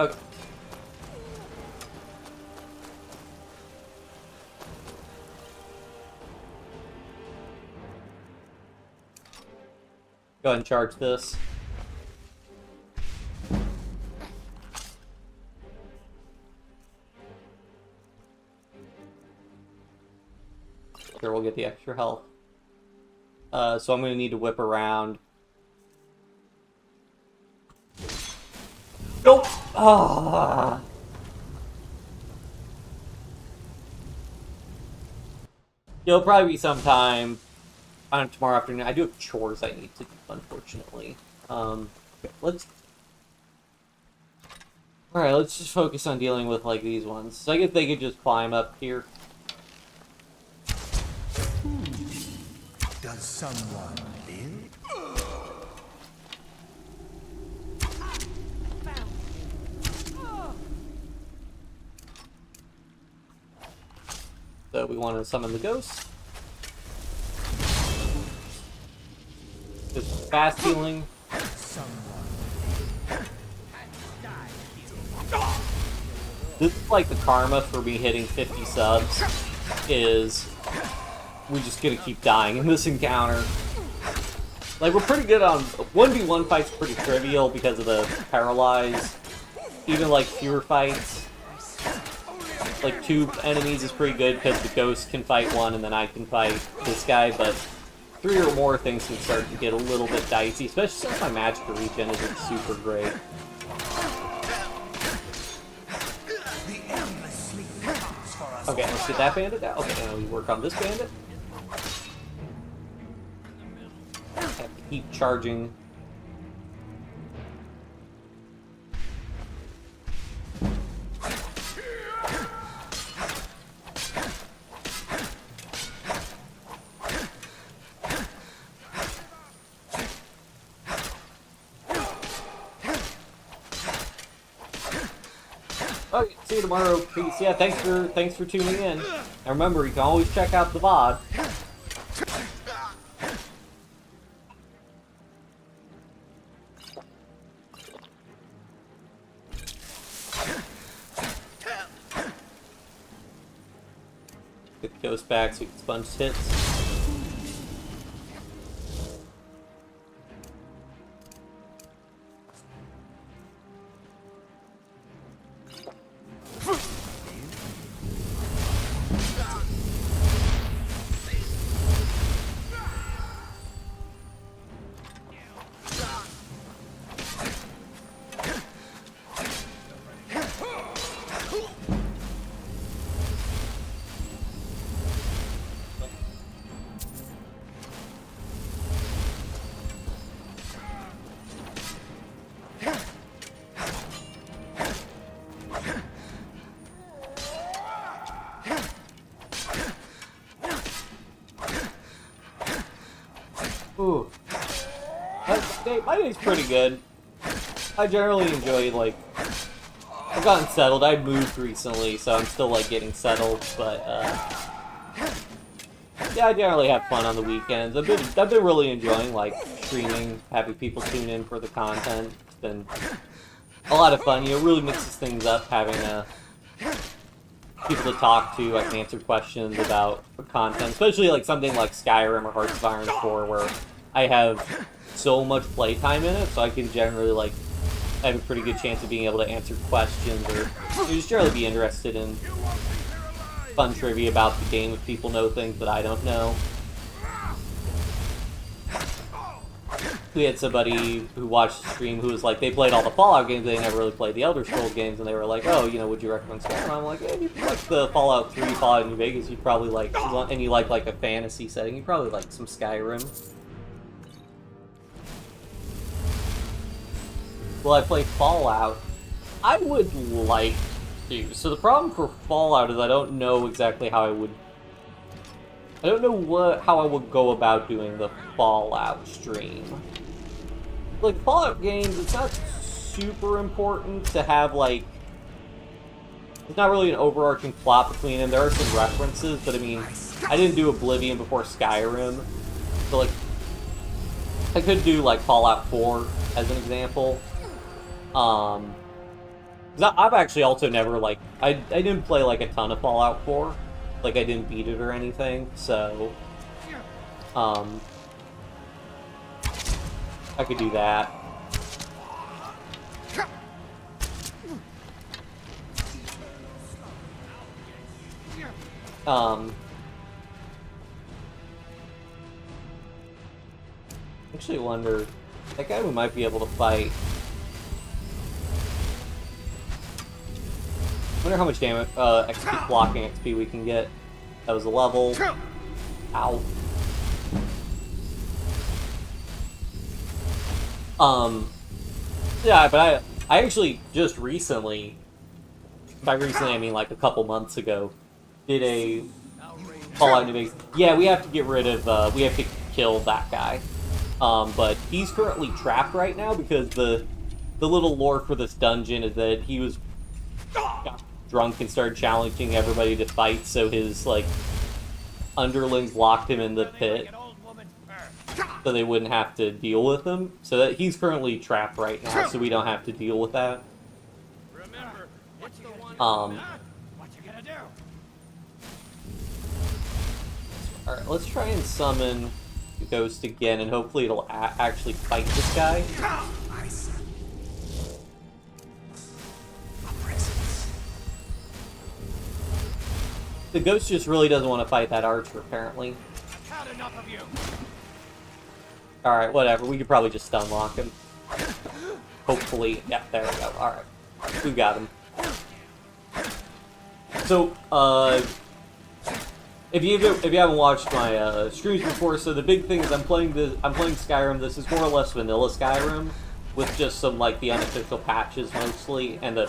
Okay. Go ahead and charge this. Sure, we'll get the extra health. So I'm going to need to whip around. Nope! Ah! It'll probably be sometime on tomorrow afternoon. I do have chores I need to do, unfortunately. Let's... Alright, let's just focus on dealing with, like, these ones. So I guess they could just climb up here. Does someone live? So we want to summon the ghost. Just fast healing. This is like the karma for me hitting 50 subs, is we're just gonna keep dying in this encounter. Like, we're pretty good on 1v1 fights, pretty trivial because of the paralyze. Even like fewer fights, like 2 enemies is pretty good because the ghost can fight one and then I can fight this guy, but 3 or more things can start to get a little bit dicey, especially since my magic regen isn't super great. Okay, let's get that bandit out. Okay, now we work on this bandit. Have to keep charging. Okay, see you tomorrow. Peace. Yeah, thanks for tuning in. And remember, you can always check out the VOD. Get the ghost back so we can sponge hits. Ooh. My day's pretty good. I generally enjoy, like... I've gotten settled. I moved recently, so I'm still, like, getting settled, but, Yeah, I generally have fun on the weekends. I've been really enjoying like streaming, having people tune in for the content. It's been a lot of fun. You know, it really mixes things up having people to talk to. I can answer questions about content, especially like something like Skyrim or Hearts of Iron 4, where I have so much playtime in it, so I can generally like have a pretty good chance of being able to answer questions or just generally be interested in fun trivia about the game if people know things that I don't know. We had somebody who watched the stream who was like, they played all the Fallout games, they never really played the Elder Scrolls games, and they were like, oh, you know, would you recommend Skyrim? I'm like, yeah, if you like the Fallout 3, Fallout New Vegas, you'd probably like, and you like a fantasy setting, you'd probably like some Skyrim. Will I play Fallout? I would like to. So the problem for Fallout is I don't know exactly how I would... I don't know how I would go about doing the Fallout stream. Like, Fallout games, it's not super important to have, like... There's not really an overarching plot between them. There are some references, but I mean, I didn't do Oblivion before Skyrim. So, like, I could do, like, Fallout 4 as an example. I've actually also never, like... I didn't play, like, a ton of Fallout 4. Like, I didn't beat it or anything, so... I could do that. Actually wonder... That guy we might be able to fight. I wonder how much damage, XP, blocking XP we can get. That was a level. Ow. Yeah, but I actually just recently, by recently I mean like a couple months ago, did a Fallout New Vegas. Yeah, we have to get rid of, we have to kill that guy. But he's currently trapped right now because the little lore for this dungeon is that he was got drunk and started challenging everybody to fight, so his, like, underlings locked him in the pit so they wouldn't have to deal with him. So that he's currently trapped right now, so we don't have to deal with that. Alright, let's try and summon the ghost again, and hopefully it'll actually fight this guy. The ghost just really doesn't want to fight that archer, apparently. Alright, whatever. We could probably just stun lock him. Hopefully. Yeah, there we go. Alright. We got him. So, if you haven't watched my streams before, so the big thing is I'm playing Skyrim. This is more or less vanilla Skyrim, with just some like the unofficial patches mostly, and the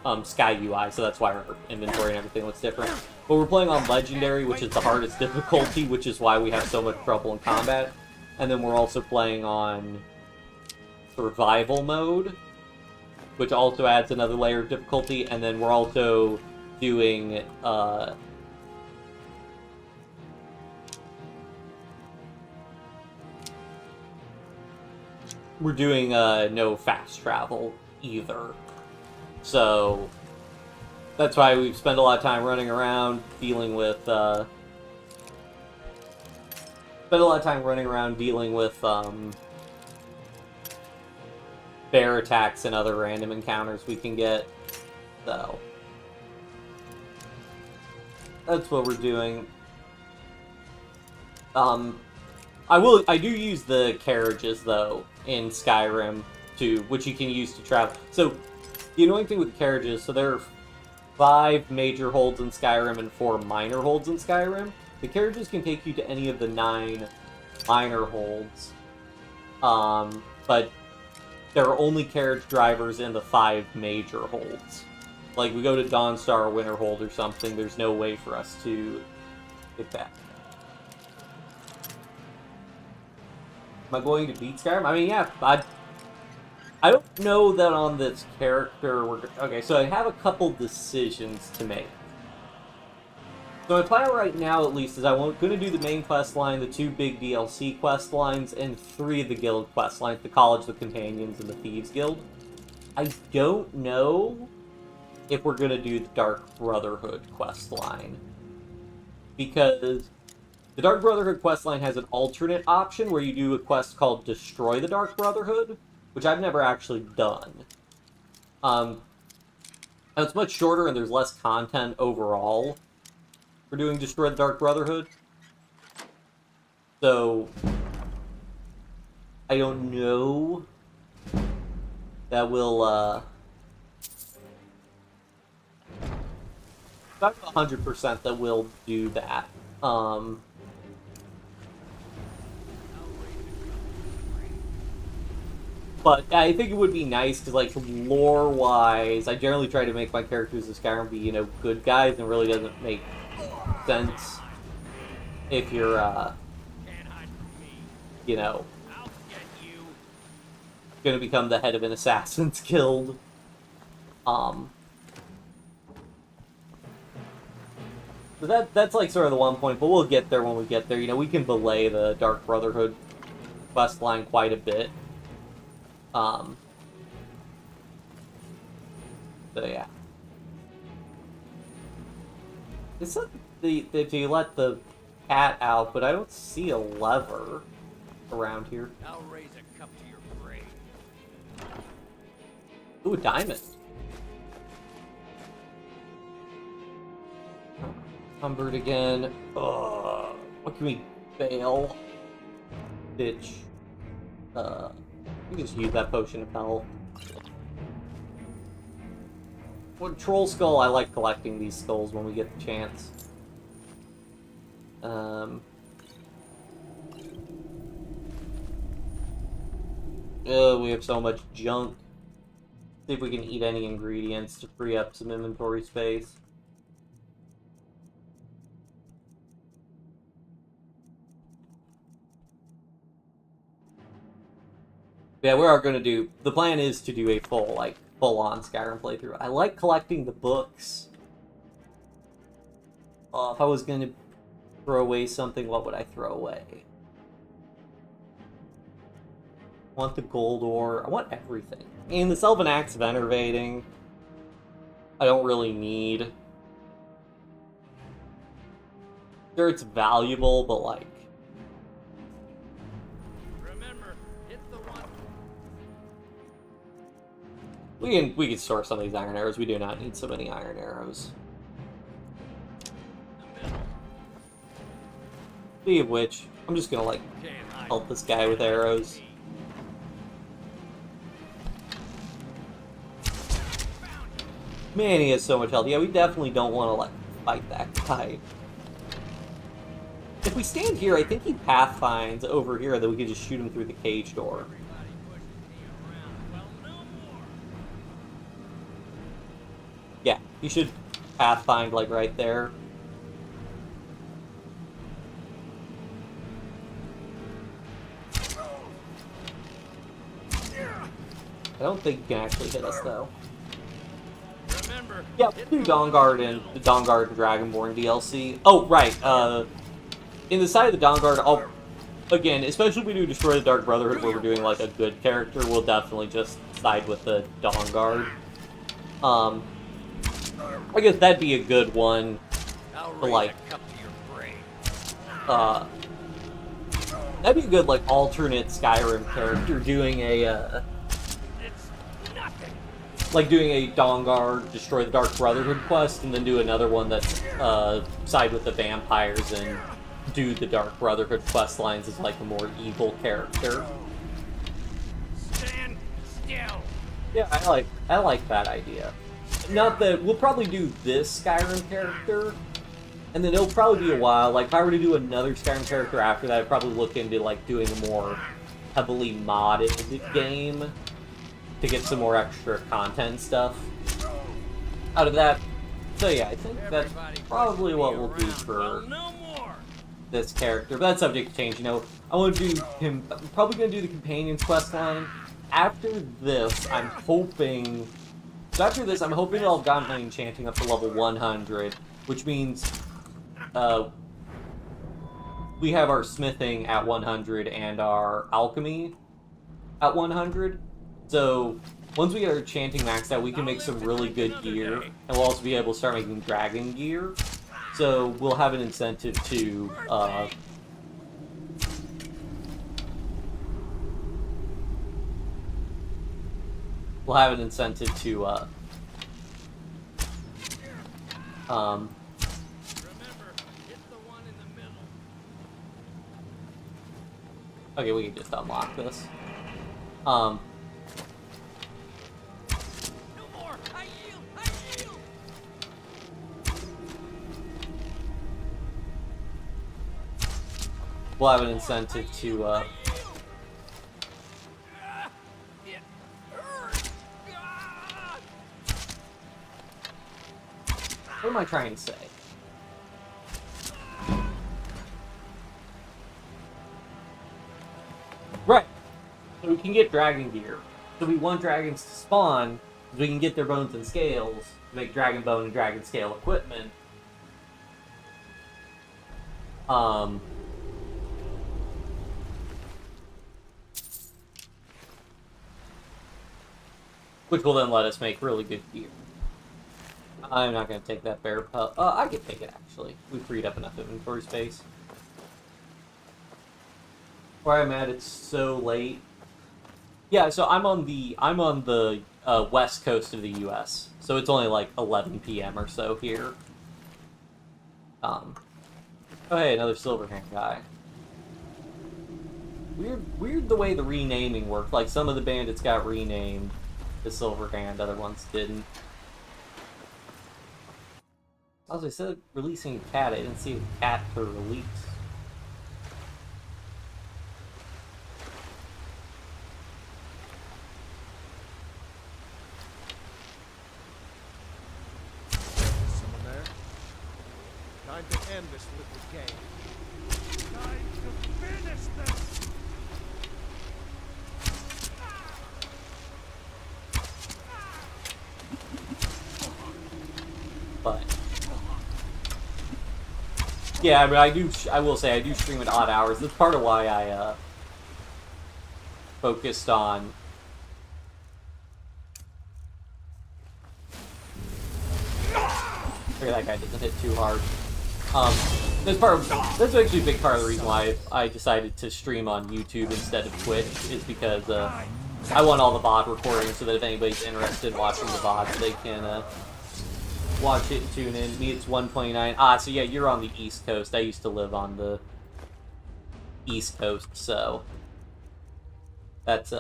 SkyUI. So that's why our inventory and everything looks different. But we're playing on Legendary, which is the hardest difficulty, which is why we have so much trouble in combat. And then we're also playing on Survival mode, which also adds another layer of difficulty. And then we're also doing no fast travel either. So that's why we've spent a lot of time running around dealing with bear attacks and other random encounters we can get. So that's what we're doing. I do use the carriages though in Skyrim which you can use to travel. So the annoying thing with carriages, so there are 5 major holds in Skyrim and 4 minor holds in Skyrim. The carriages can take you to any of the 9 minor holds, but there are only carriage drivers in the 5 major holds. Like, we go to Dawnstar or Winterhold or something, there's no way for us to get that. Am I going to beat Skyrim? I mean, yeah, I don't know that on this character okay, so I have a couple decisions to make. So my plan right now, at least, is I'm going to do the main quest line, the 2 big DLC quest lines, and 3 of the guild quest lines, the College, the Companions, and the Thieves Guild. I don't know if we're going to do the Dark Brotherhood quest line. Because the Dark Brotherhood quest line has an alternate option where you do a quest called Destroy the Dark Brotherhood, which I've never actually done. And it's much shorter and there's less content overall for doing Destroy the Dark Brotherhood. So, I don't know that will, not 100% that we'll do that. But I think it would be nice, because, like, lore-wise, I generally try to make my characters in Skyrim be, good guys, and it really doesn't make sense if you're, gonna become the head of an assassin's guild. So that's, like, sort of the one point, but we'll get there when we get there. We can belay the Dark Brotherhood quest line quite a bit. So yeah. It said if you let the cat out, but I don't see a lever around here. I'll raise a cup to your brain. Ooh, a diamond. Cumbered again. Ugh. What can we bail? Bitch. We can just use that potion of health. Well, Troll Skull, I like collecting these skulls when we get the chance. We have so much junk. See if we can eat any ingredients to free up some inventory space. Yeah, we are going to do... The plan is to do a full-on Skyrim playthrough. I like collecting the books. If I was going to throw away something, what would I throw away? I want the gold ore. I want everything. And the Sylvan Axe of Enervating, I don't really need. Sure, it's valuable, but, like... We can store some of these iron arrows. We do not need so many iron arrows. Speaking of which, I'm just gonna, like, help this guy with arrows. Man, he has so much health. Yeah, we definitely don't want to, like, fight that guy. If we stand here, I think he pathfinds over here that we can just shoot him through the cage door. Yeah, you should pathfind, like, right there. I don't think he can actually hit us, though. Yeah, do Dawnguard and the Dawnguard and Dragonborn DLC. Oh, right, in the side of the Dawnguard, again, especially if we do Destroy the Dark Brotherhood where we're doing, like, a good character, we'll definitely just side with the Dawnguard. I guess that'd be a good one to, like, that'd be a good, like, alternate Skyrim character doing a, like, doing a Dawnguard, Destroy the Dark Brotherhood quest, and then do another one that's, side with the vampires and do the Dark Brotherhood quest lines as, like, a more evil character. Stand still. Yeah, I like that idea. Not that, we'll probably do this Skyrim character, and then it'll probably be a while. Like, if I were to do another Skyrim character after that, I'd probably look into, like, doing a more heavily modded game to get some more extra content stuff out of that. So yeah, I think that's probably what we'll do for this character. But that's subject to change, I want to do him, I'm probably going to do the Companions quest line. After this, I'm hoping... So after this, I'm hoping I'll have gotten my enchanting up to level 100, which means we have our smithing at 100 and our alchemy at 100. So once we get our enchanting maxed out, we can make some really good gear, and we'll also be able to start making dragon gear. So we'll have an incentive to okay, we can just unlock this. No more! I yield! I yield! We'll have an incentive to what am I trying to say? Right. So we can get dragon gear. So we want dragons to spawn, so we can get their bones and scales to make dragon bone and dragon scale equipment. Which will then let us make really good gear. I'm not going to take that bear pelt. I can take it, actually. We freed up enough inventory space. Where I'm at, it's so late. Yeah, so I'm on the west coast of the U.S., so it's only like 11 p.m. or so here. Oh hey, another Silverhand guy. Weird the way the renaming worked. Like, some of the bandits got renamed to Silverhand, other ones didn't. Also, I said releasing a cat, I didn't see a cat to release. Someone there? Time to end this little game. Time to finish this! But yeah, but I will say I do stream at odd hours. That's part of why I focused on that guy doesn't hit too hard. That's actually a big part of the reason why I decided to stream on YouTube instead of Twitch, is because I want all the VOD recordings so that if anybody's interested in watching the VODs, they can watch it and tune in. Me, it's 129. So yeah, you're on the East Coast. I used to live on the East Coast, so that's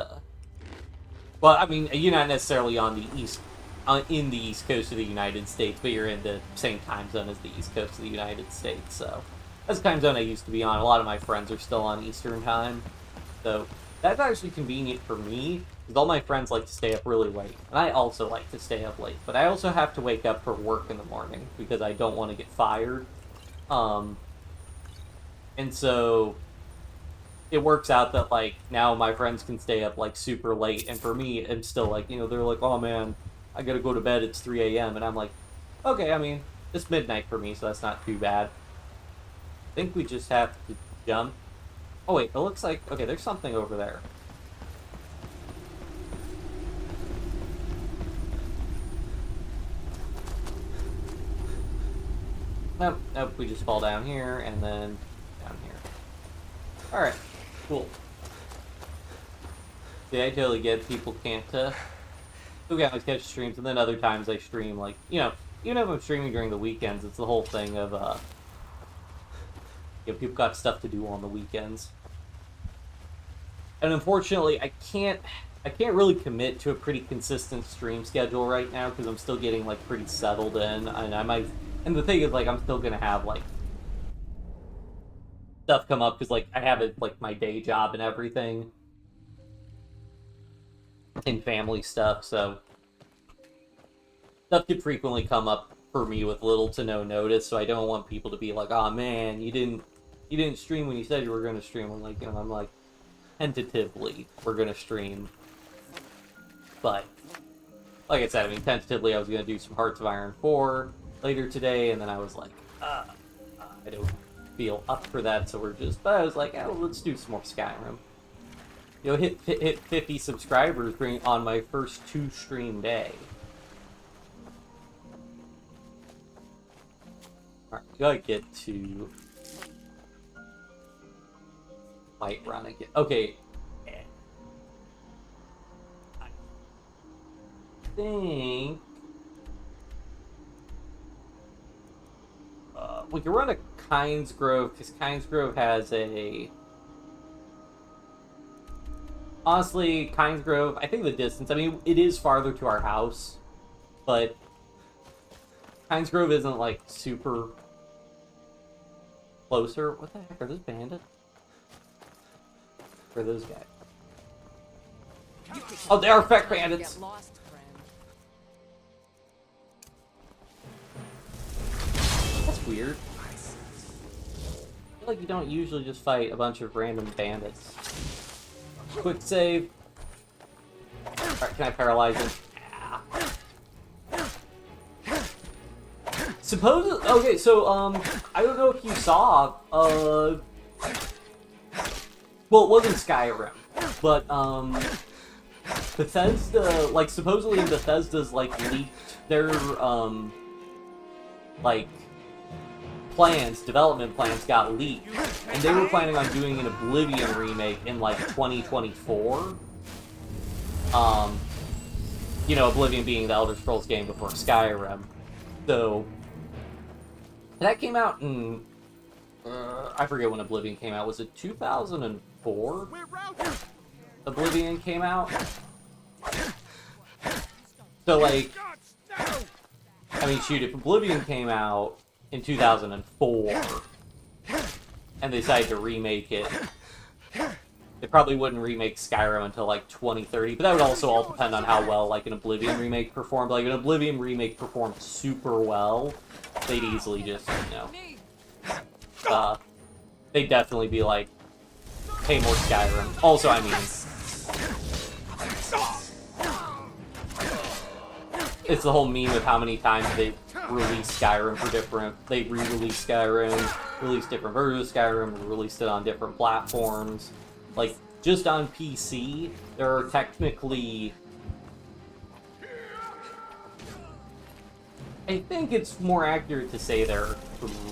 well, I mean, you're not necessarily on the East, in the East Coast of the United States, but you're in the same time zone as the East Coast of the United States, so that's the time zone I used to be on. A lot of my friends are still on Eastern time, so that's actually convenient for me, because all my friends like to stay up really late, and I also like to stay up late, but I also have to wake up for work in the morning, because I don't want to get fired, and so it works out that, like, now my friends can stay up, like, super late, and for me, I'm still, like, you know, they're like, oh man, I gotta go to bed, it's 3 a.m., and I'm like, okay, I mean, it's midnight for me, so that's not too bad. I think we just have to jump. Oh wait, it looks like, okay, there's something over there. Nope, nope, we just fall down here, and then down here. Alright, cool. See, I totally get people can't, we can't like catch streams, and then other times I stream, like, you know, even if I'm streaming during the weekends, it's the whole thing of, you know, people got stuff to do on the weekends. And unfortunately, I can't really commit to a pretty consistent stream schedule right now, because I'm still getting, like, pretty settled in, and I might, and the thing is, like, I'm still gonna have, like, stuff come up, because, like, I have it, like, my day job and everything, and family stuff, so stuff could frequently come up for me with little to no notice, so I don't want people to be like, oh man, you didn't stream when you said you were going to stream. I'm like, you know, I'm like, tentatively, we're going to stream. But, like I said, I mean, tentatively I was going to do some Hearts of Iron 4 later today, and then I was like, I don't feel up for that, so but I was like, oh, let's do some more Skyrim. You know, hit 50 subscribers on my first 2 stream day. Alright, we gotta get to Might run again. Okay. I think we can run a Kynes Grove, because Kynes Grove has a... Honestly, Kynes Grove, I think the distance, I mean, it is farther to our house, but Kynes Grove isn't, like, super closer. What the heck, are those bandits? Or are those guys? Oh, they are effect bandits! That's weird. I feel like you don't usually just fight a bunch of random bandits. Quick save. Alright, can I paralyze him? Suppose. Okay, so I don't know if you saw. Well, it wasn't Skyrim, but Bethesda, like, supposedly Bethesda's like leaked their like development plans got leaked, and they were planning on doing an Oblivion remake in like 2024. You know, Oblivion being the Elder Scrolls game before Skyrim. So that came out in I forget when Oblivion came out. Was it 2004? Oblivion came out. So like, I mean, shoot, if Oblivion came out in 2004 and they decided to remake it, they probably wouldn't remake Skyrim until like 2030, but that would also all depend on how well like an Oblivion remake performed. Like, if an Oblivion remake performed super well, they'd easily just, you know, they'd definitely be like, hey, more Skyrim. Also, I mean, it's the whole meme of how many times they released Skyrim for different... They re-released Skyrim, released different versions of Skyrim, released it on different platforms. Like, just on PC, there are technically... I think it's more accurate to say there are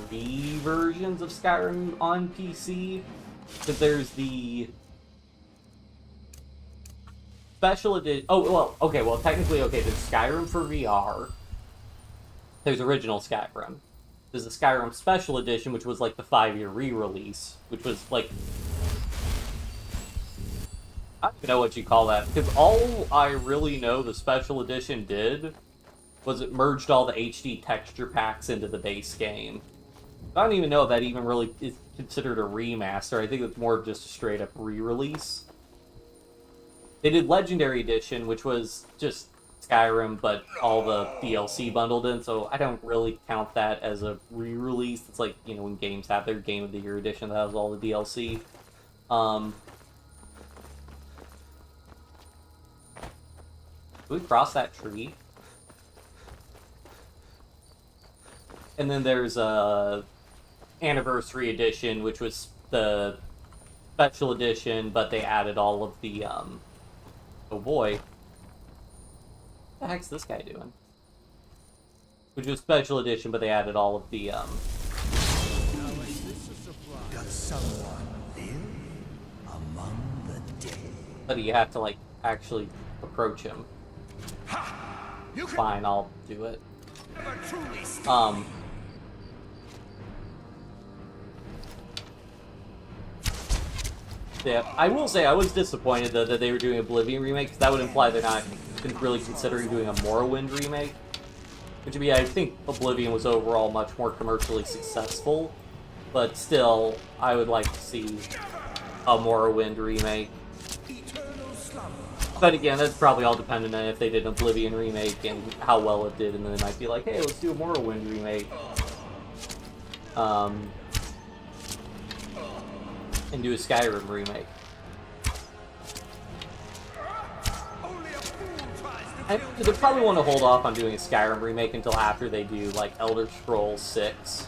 3 versions of Skyrim on PC. Because there's the... Special edition... Oh, well, okay, well, technically, okay, there's Skyrim for VR. There's original Skyrim. There's the Skyrim Special Edition, which was, like, the 5-year re-release. Which was, like... I don't even know what you call that. Because all I really know the Special Edition did was it merged all the HD texture packs into the base game. I don't even know if that even really is considered a remaster. I think it's more of just a straight-up re-release. They did Legendary Edition, which was just Skyrim, but all the DLC bundled in, so I don't really count that as a re-release. It's like, you know, when games have their Game of the Year edition that has all the DLC. Did we cross that tree? And then there's Anniversary Edition, which was the Special Edition, but they added all of the, oh boy. What the heck's this guy doing? Which was Special Edition, but they added all of the, Does someone live among the dead? But you have to, like, actually approach him. Fine, I'll do it. Yeah, I will say I was disappointed though that they were doing a Oblivion remake, because that would imply they're not really considering doing a Morrowind remake. Which would be, I think Oblivion was overall much more commercially successful, but still, I would like to see a Morrowind remake. But again, that's probably all dependent on if they did an Oblivion remake and how well it did, and then they might be like, hey, let's do a Morrowind remake. And do a Skyrim remake. They probably want to hold off on doing a Skyrim remake until after they do, like, Elder Scrolls 6.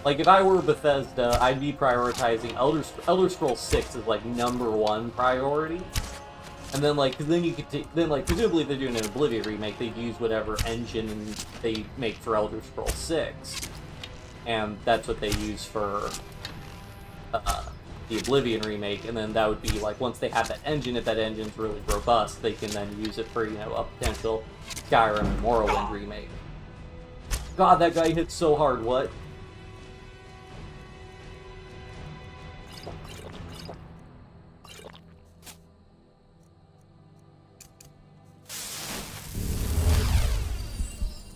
Like, if I were Bethesda, I'd be prioritizing Elder Scrolls 6 as, like, #1 priority. And then, like, cause then you could then, like, presumably if they're doing an Oblivion remake, they'd use whatever engine they make for Elder Scrolls 6. And that's what they use for the Oblivion remake, and then that would be, like, once they have that engine, if that engine's really robust, they can then use it for, you know, a potential Skyrim and Morrowind remake. God, that guy hit so hard, what?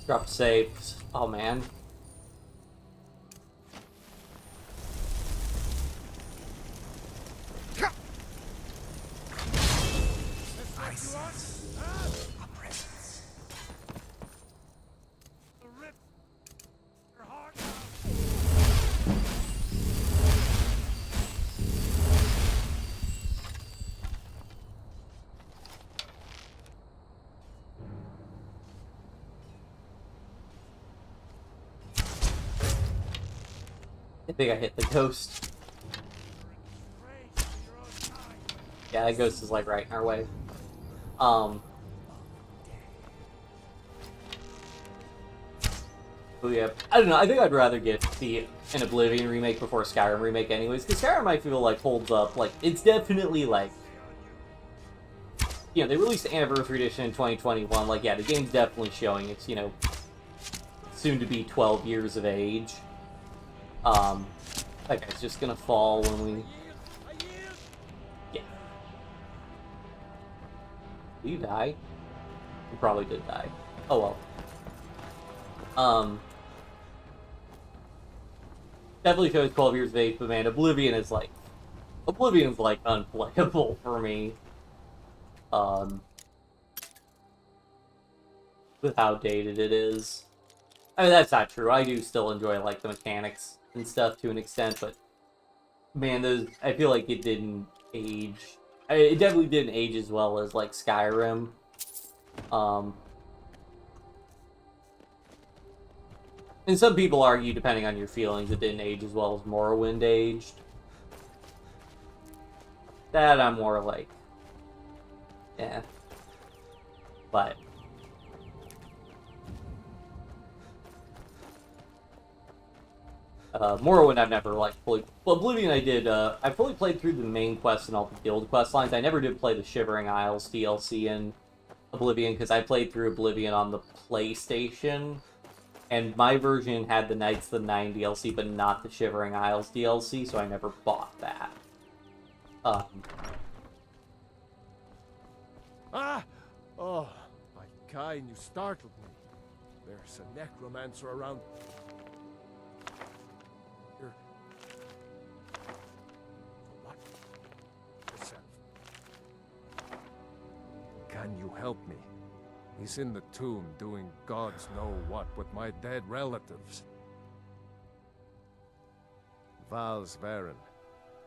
Drop saves. Oh, man. I think I hit the ghost. Yeah, that ghost is, like, right in our way. Oh yeah, I don't know, I think I'd rather get an Oblivion remake before a Skyrim remake anyways, because Skyrim I feel like holds up, like, it's definitely, like, you know, they released the Anniversary Edition in 2021, like, yeah, the game's definitely showing it's, you know, soon to be 12 years of age. That guy's just gonna fall when we... Yeah. Did you die? You probably did die. Oh well. Definitely shows 12 years of age, but man, Oblivion is unplayable for me. With how dated it is. I mean, that's not true. I do still enjoy, like, the mechanics and stuff to an extent, but man, I feel like it didn't age. It definitely didn't age as well as, like, Skyrim. And some people argue, depending on your feelings, it didn't age as well as Morrowind aged. That I'm more like, yeah. But Morrowind I've never, like, fully... Well, Oblivion I did, I fully played through the main quest and all the guild quest lines. I never did play the Shivering Isles DLC in Oblivion, because I played through Oblivion on the PlayStation, and my version had the Knights of the Nine DLC, but not the Shivering Isles DLC, so I never bought that. Ah! Oh, my kind, you startled me. There's a necromancer around. Here. What? Yourself. Can you help me? He's in the tomb doing gods know what with my dead relatives. Val's Varen.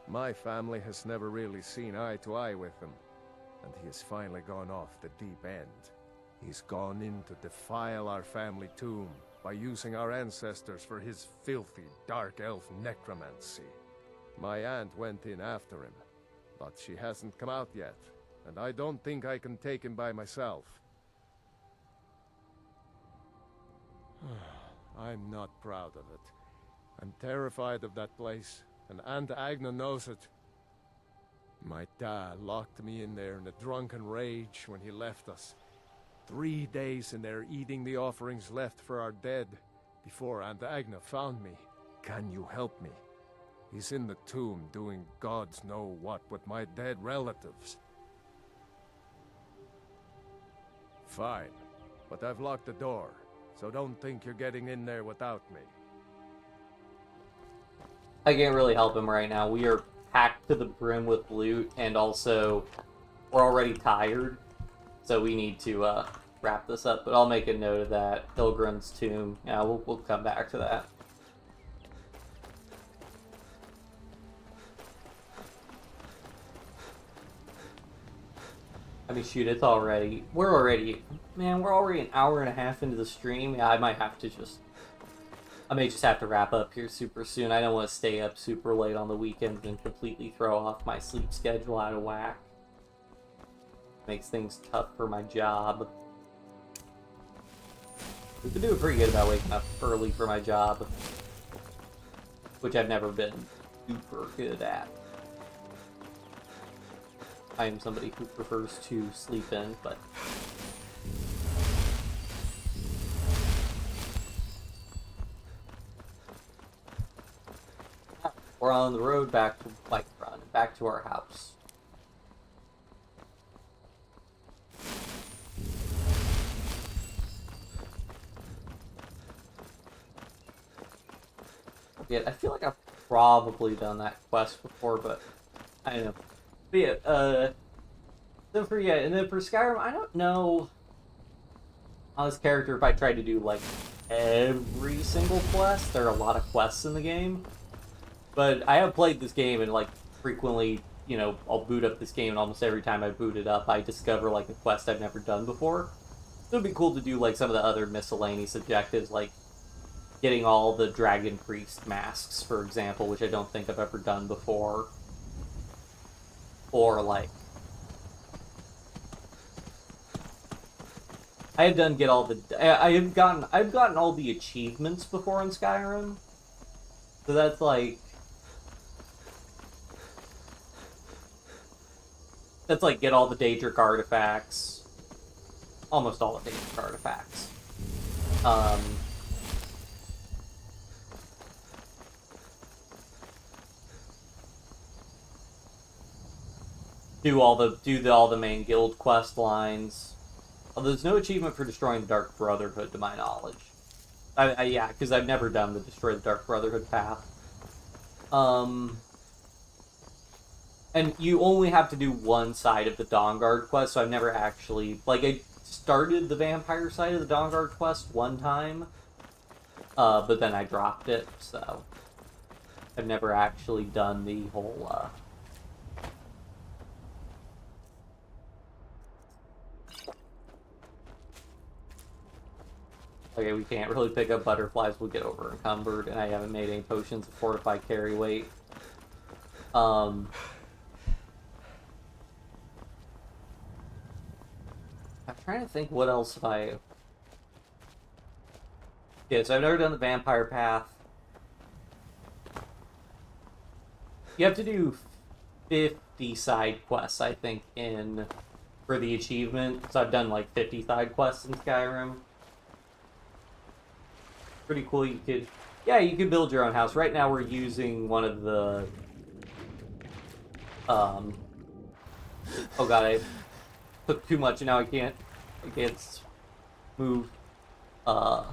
My family has never really seen eye to eye with him, and he has finally gone off the deep end. He's gone in to defile our family tomb by using our ancestors for his filthy dark elf necromancy. My aunt went in after him, but she hasn't come out yet, and I don't think I can take him by myself. I'm not proud of it. I'm terrified of that place, and Aunt Agna knows it. My dad locked me in there in a drunken rage when he left us. 3 days in there eating the offerings left for our dead before Aunt Agna found me. Can you help me? He's in the tomb doing gods know what with my dead relatives. Fine, but I've locked the door, so don't think you're getting in there without me. I can't really help him right now. We are packed to the brim with loot, and also we're already tired, so we need to wrap this up. But I'll make a note of that. Pilgrim's Tomb. Yeah, we'll come back to that. I mean, shoot, it's already... We're already an hour and a half into the stream. Yeah, I might have to just I may just have to wrap up here super soon. I don't want to stay up super late on the weekends and completely throw off my sleep schedule out of whack. Makes things tough for my job. We've been doing pretty good about waking up early for my job, which I've never been super good at. I am somebody who prefers to sleep in, but... We're on the road back to Bike Run, back to our house. Yeah, I feel like I've probably done that quest before, but I don't know. But yeah, and then for Skyrim, I don't know on this character if I tried to do like every single quest. There are a lot of quests in the game, but I have played this game and like frequently, you know, I'll boot up this game and almost every time I boot it up, I discover like a quest I've never done before. So it'd be cool to do like some of the other miscellaneous objectives, like getting all the Dragon Priest masks, for example, which I don't think I've ever done before. Or like I've gotten all the achievements before in Skyrim. So that's like get all the Daedric artifacts. Almost all the Daedric artifacts. Do all the main guild quest lines. Although there's no achievement for destroying the Dark Brotherhood, to my knowledge. Yeah, because I've never done the Destroy the Dark Brotherhood path. And you only have to do one side of the Dawnguard quest, so I've never actually... Like, I started the vampire side of the Dawnguard quest one time, but then I dropped it, so... I've never actually done the whole, Okay, we can't really pick up butterflies, we'll get over encumbered, and I haven't made any potions of fortified carry weight. I'm trying to think what else have I... Yeah, so I've never done the vampire path. You have to do 50 side quests, I think, for the achievement. So I've done like 50 side quests in Skyrim. Pretty cool. You could build your own house. Right now we're using one of the oh god, I took too much and now I can't move. I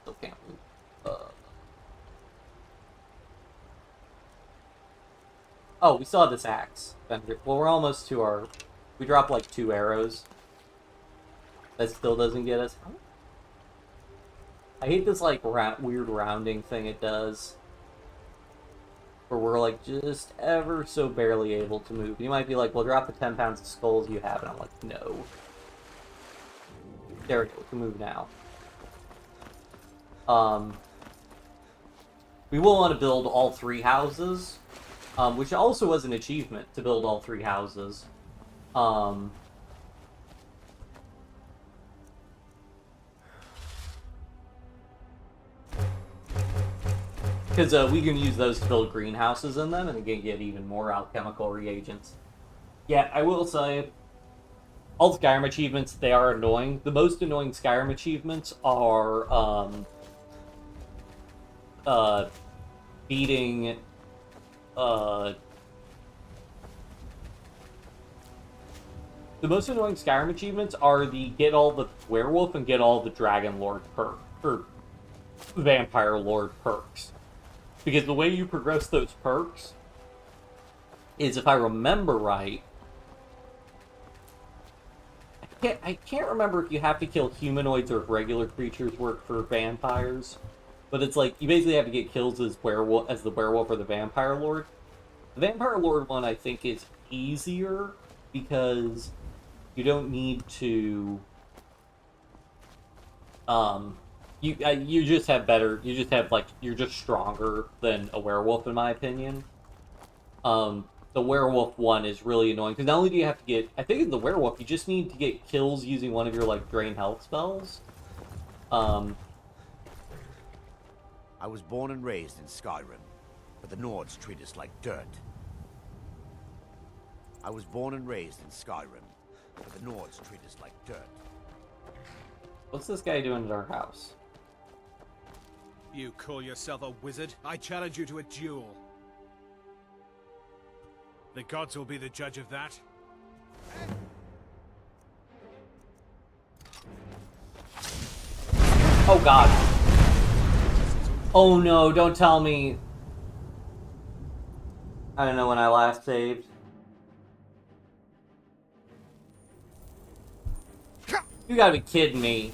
still can't move. Oh, we still have this axe. Well, we're almost to our... We dropped like 2 arrows. That still doesn't get us. I hate this like weird rounding thing it does. Where we're like just ever so barely able to move. You might be like, well, drop the 10 pounds of skulls you have. And I'm like, no. There we go, we can move now. We will want to build all 3 houses. Which also was an achievement to build all 3 houses. Because we can use those to build greenhouses in them, and again get even more alchemical reagents. Yeah, I will say, all the Skyrim achievements, they are annoying. The most annoying Skyrim achievements are, beating, the most annoying Skyrim achievements are the get all the werewolf and get all the dragon lord or vampire lord perks. Because the way you progress those perks is, if I remember right, I can't remember if you have to kill humanoids or if regular creatures work for vampires, but it's like you basically have to get kills as the werewolf or the vampire lord. The vampire lord one I think is easier because you don't need to. You just have better. You just have like you're just stronger than a werewolf, in my opinion. The werewolf one is really annoying because not only do you have to get, I think in the werewolf you just need to get kills using one of your like drain health spells. I was born and raised in Skyrim, but the Nords treat us like dirt. I was born and raised in Skyrim, but the Nords treat us like dirt. What's this guy doing at our house? You call yourself a wizard? I challenge you to a duel. The gods will be the judge of that. Oh god. Oh no, don't tell me. I don't know when I last saved. You gotta be kidding me.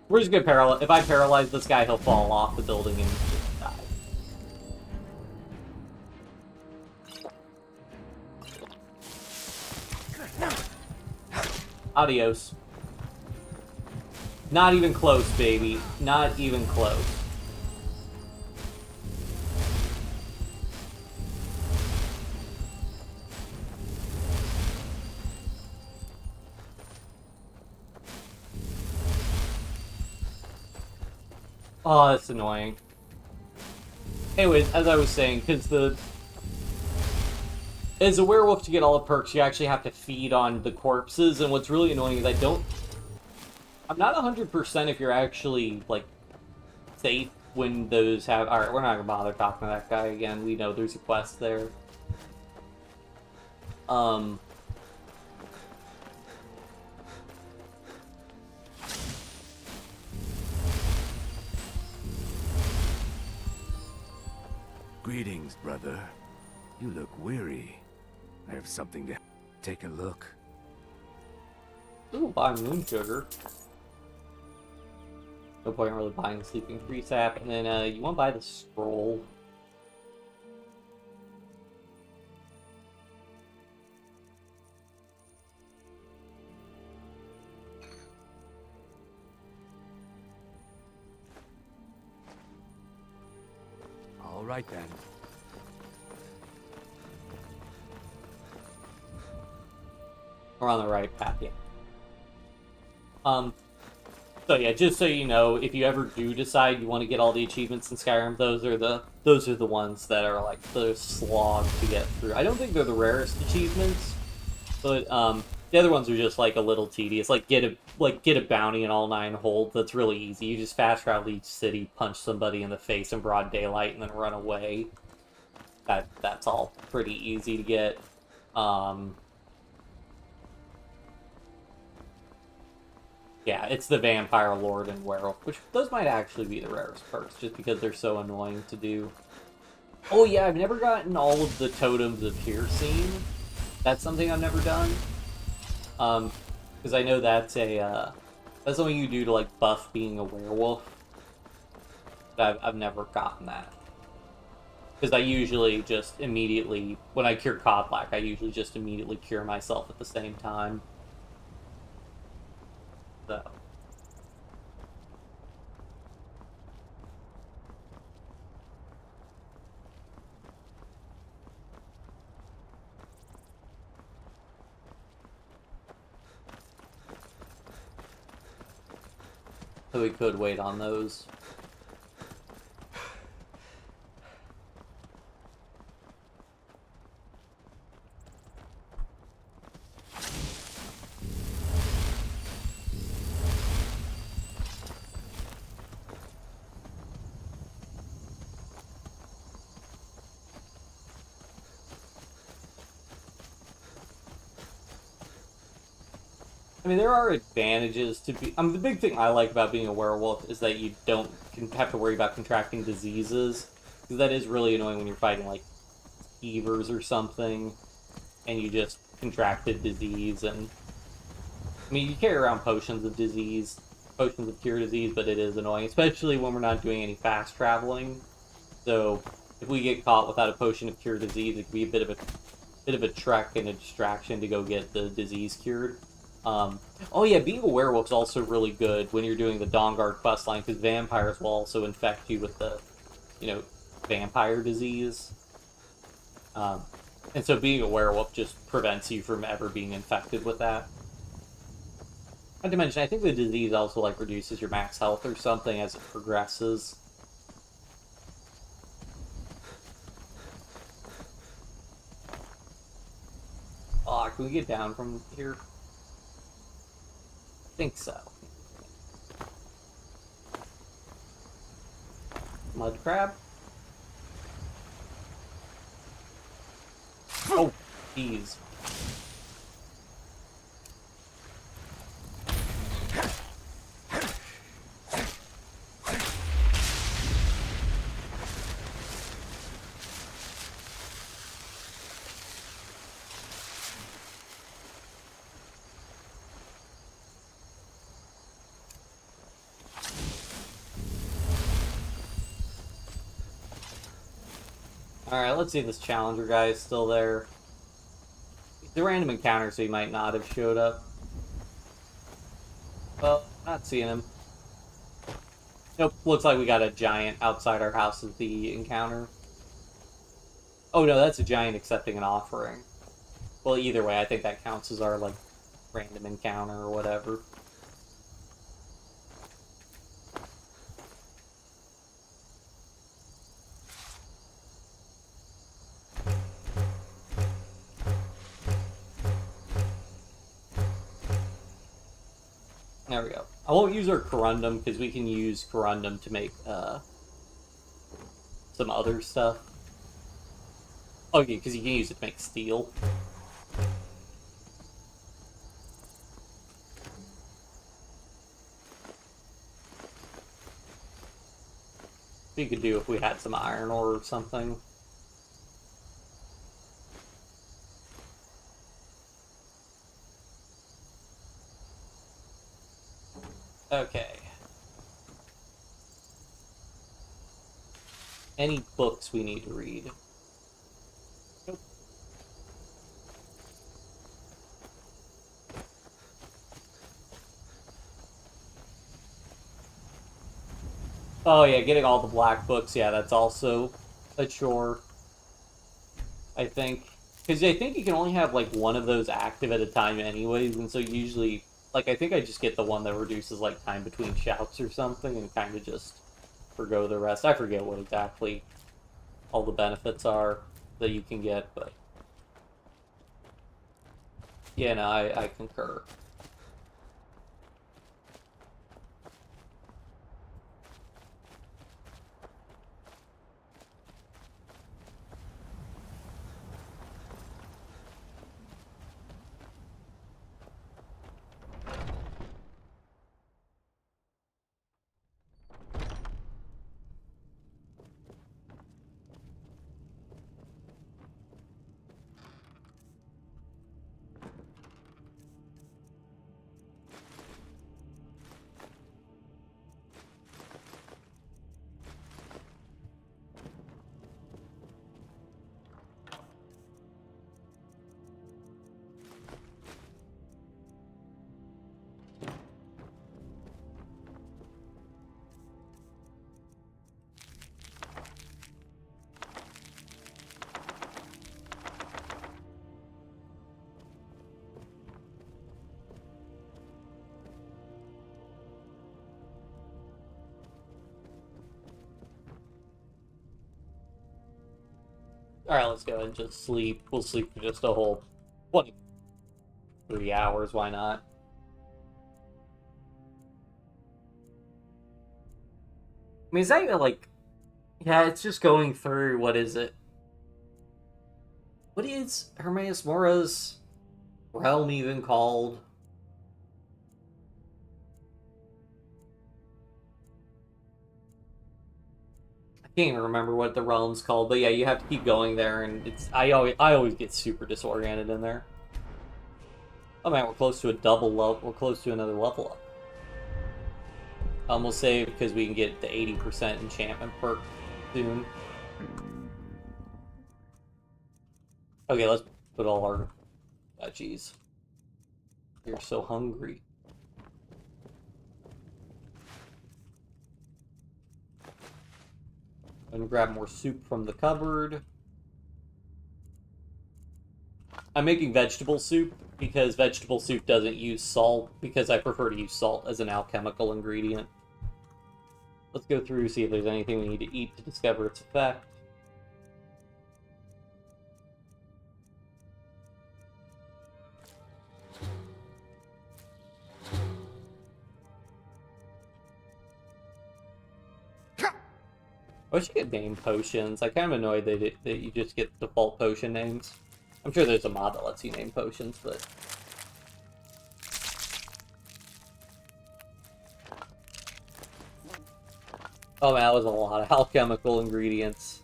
We're just gonna paralyze. If I paralyze this guy, he'll fall off the building and just die. Adios. Not even close, baby. Not even close. Oh, that's annoying. Anyways, as I was saying, because as a werewolf to get all the perks, you actually have to feed on the corpses, and what's really annoying is I'm not 100% if you're actually, like, safe when those have... Alright, we're not gonna bother talking to that guy again. We know there's a quest there. Greetings, brother. You look weary. I have something to take a look. Ooh, buy moon sugar. No point in really buying the sleeping tree sap. And then you want to buy the scroll. All right then. We're on the right path, yeah. So yeah, just so you know, if you ever do decide you want to get all the achievements in Skyrim, those are the ones that are like the slog to get through. I don't think they're the rarest achievements, but the other ones are just like a little tedious. Like get a bounty in all 9 holds. That's really easy. You just fast travel each city, punch somebody in the face in broad daylight, and then run away. That's all pretty easy to get. Yeah, it's the Vampire Lord and Werewolf, which those might actually be the rarest perks, just because they're so annoying to do. Oh yeah, I've never gotten all of the Totems of Piercing. That's something I've never done. Because I know that's that's something you do to like buff being a werewolf. But I've never gotten that. Because I usually just immediately, when I cure Kodlak, I usually just immediately cure myself at the same time. So we could wait on those. I mean, there are advantages to be... the big thing I like about being a werewolf is that you don't have to worry about contracting diseases. Because that is really annoying when you're fighting, like, fevers or something, and you just contracted disease, and... I mean, you carry around potions of cure disease, but it is annoying, especially when we're not doing any fast traveling. So, if we get caught without a potion of cure disease, it could be a bit of a trek and a distraction to go get the disease cured. Oh yeah, being a werewolf's also really good when you're doing the Dawnguard questline, because vampires will also infect you with the, vampire disease. And so being a werewolf just prevents you from ever being infected with that. Not to mention, I think the disease also, reduces your max health or something as it progresses. Oh, can we get down from here? I think so. Mud crab? Oh, jeez. Alright, let's see if this challenger guy is still there. It's a random encounter, so he might not have showed up. Well, not seeing him. Nope, looks like we got a giant outside our house as the encounter. Oh no, that's a giant accepting an offering. Well, either way, I think that counts as our, random encounter or whatever. There we go. I won't use our corundum because we can use corundum to make some other stuff. Oh yeah, because you can use it to make steel. We could do if we had some iron ore or something. Okay. Any books we need to read? Nope. Oh yeah, getting all the black books, yeah, that's also a chore. I think. Because I think you can only have, one of those active at a time anyways, and so usually... I think I just get the one that reduces, time between shouts or something, and kind of just forgo the rest. I forget what exactly all the benefits are that you can get, but... Yeah, no, I concur. Alright, let's go ahead and just sleep. We'll sleep for just a whole 23 hours, why not? I mean, is that yeah, it's just going through, what is it? What is Hermaeus Mora's realm even called? I can't even remember what the realm's called, but yeah, you have to keep going there, and I always get super disoriented in there. Oh man, we're close to a double level. We're close to another level up. We'll save because we can get the 80% enchantment perk soon. Okay, let's put all our veggies. You're so hungry. And grab more soup from the cupboard. I'm making vegetable soup because vegetable soup doesn't use salt, because I prefer to use salt as an alchemical ingredient. Let's go through, see if there's anything we need to eat to discover its effect. I wish you could name potions. I'm kind of annoyed that you just get default potion names. I'm sure there's a mod that lets you name potions, but... Oh man, that was a lot of alchemical ingredients.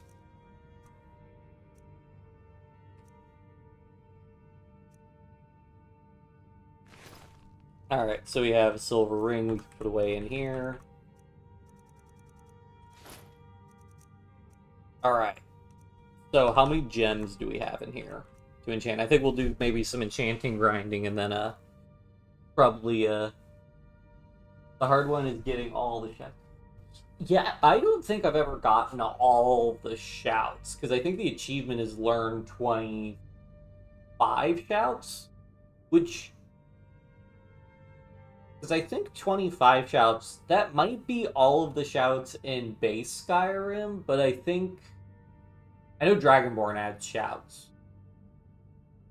Alright, so we have a silver ring we can put away in here. Alright. So how many gems do we have in here to enchant? I think we'll do maybe some enchanting grinding, and then probably the hard one is getting all the shouts. Yeah, I don't think I've ever gotten all the shouts, because I think the achievement is learn 25 shouts, which... Because I think 25 shouts, that might be all of the shouts in base Skyrim, but I think... I know Dragonborn adds shouts.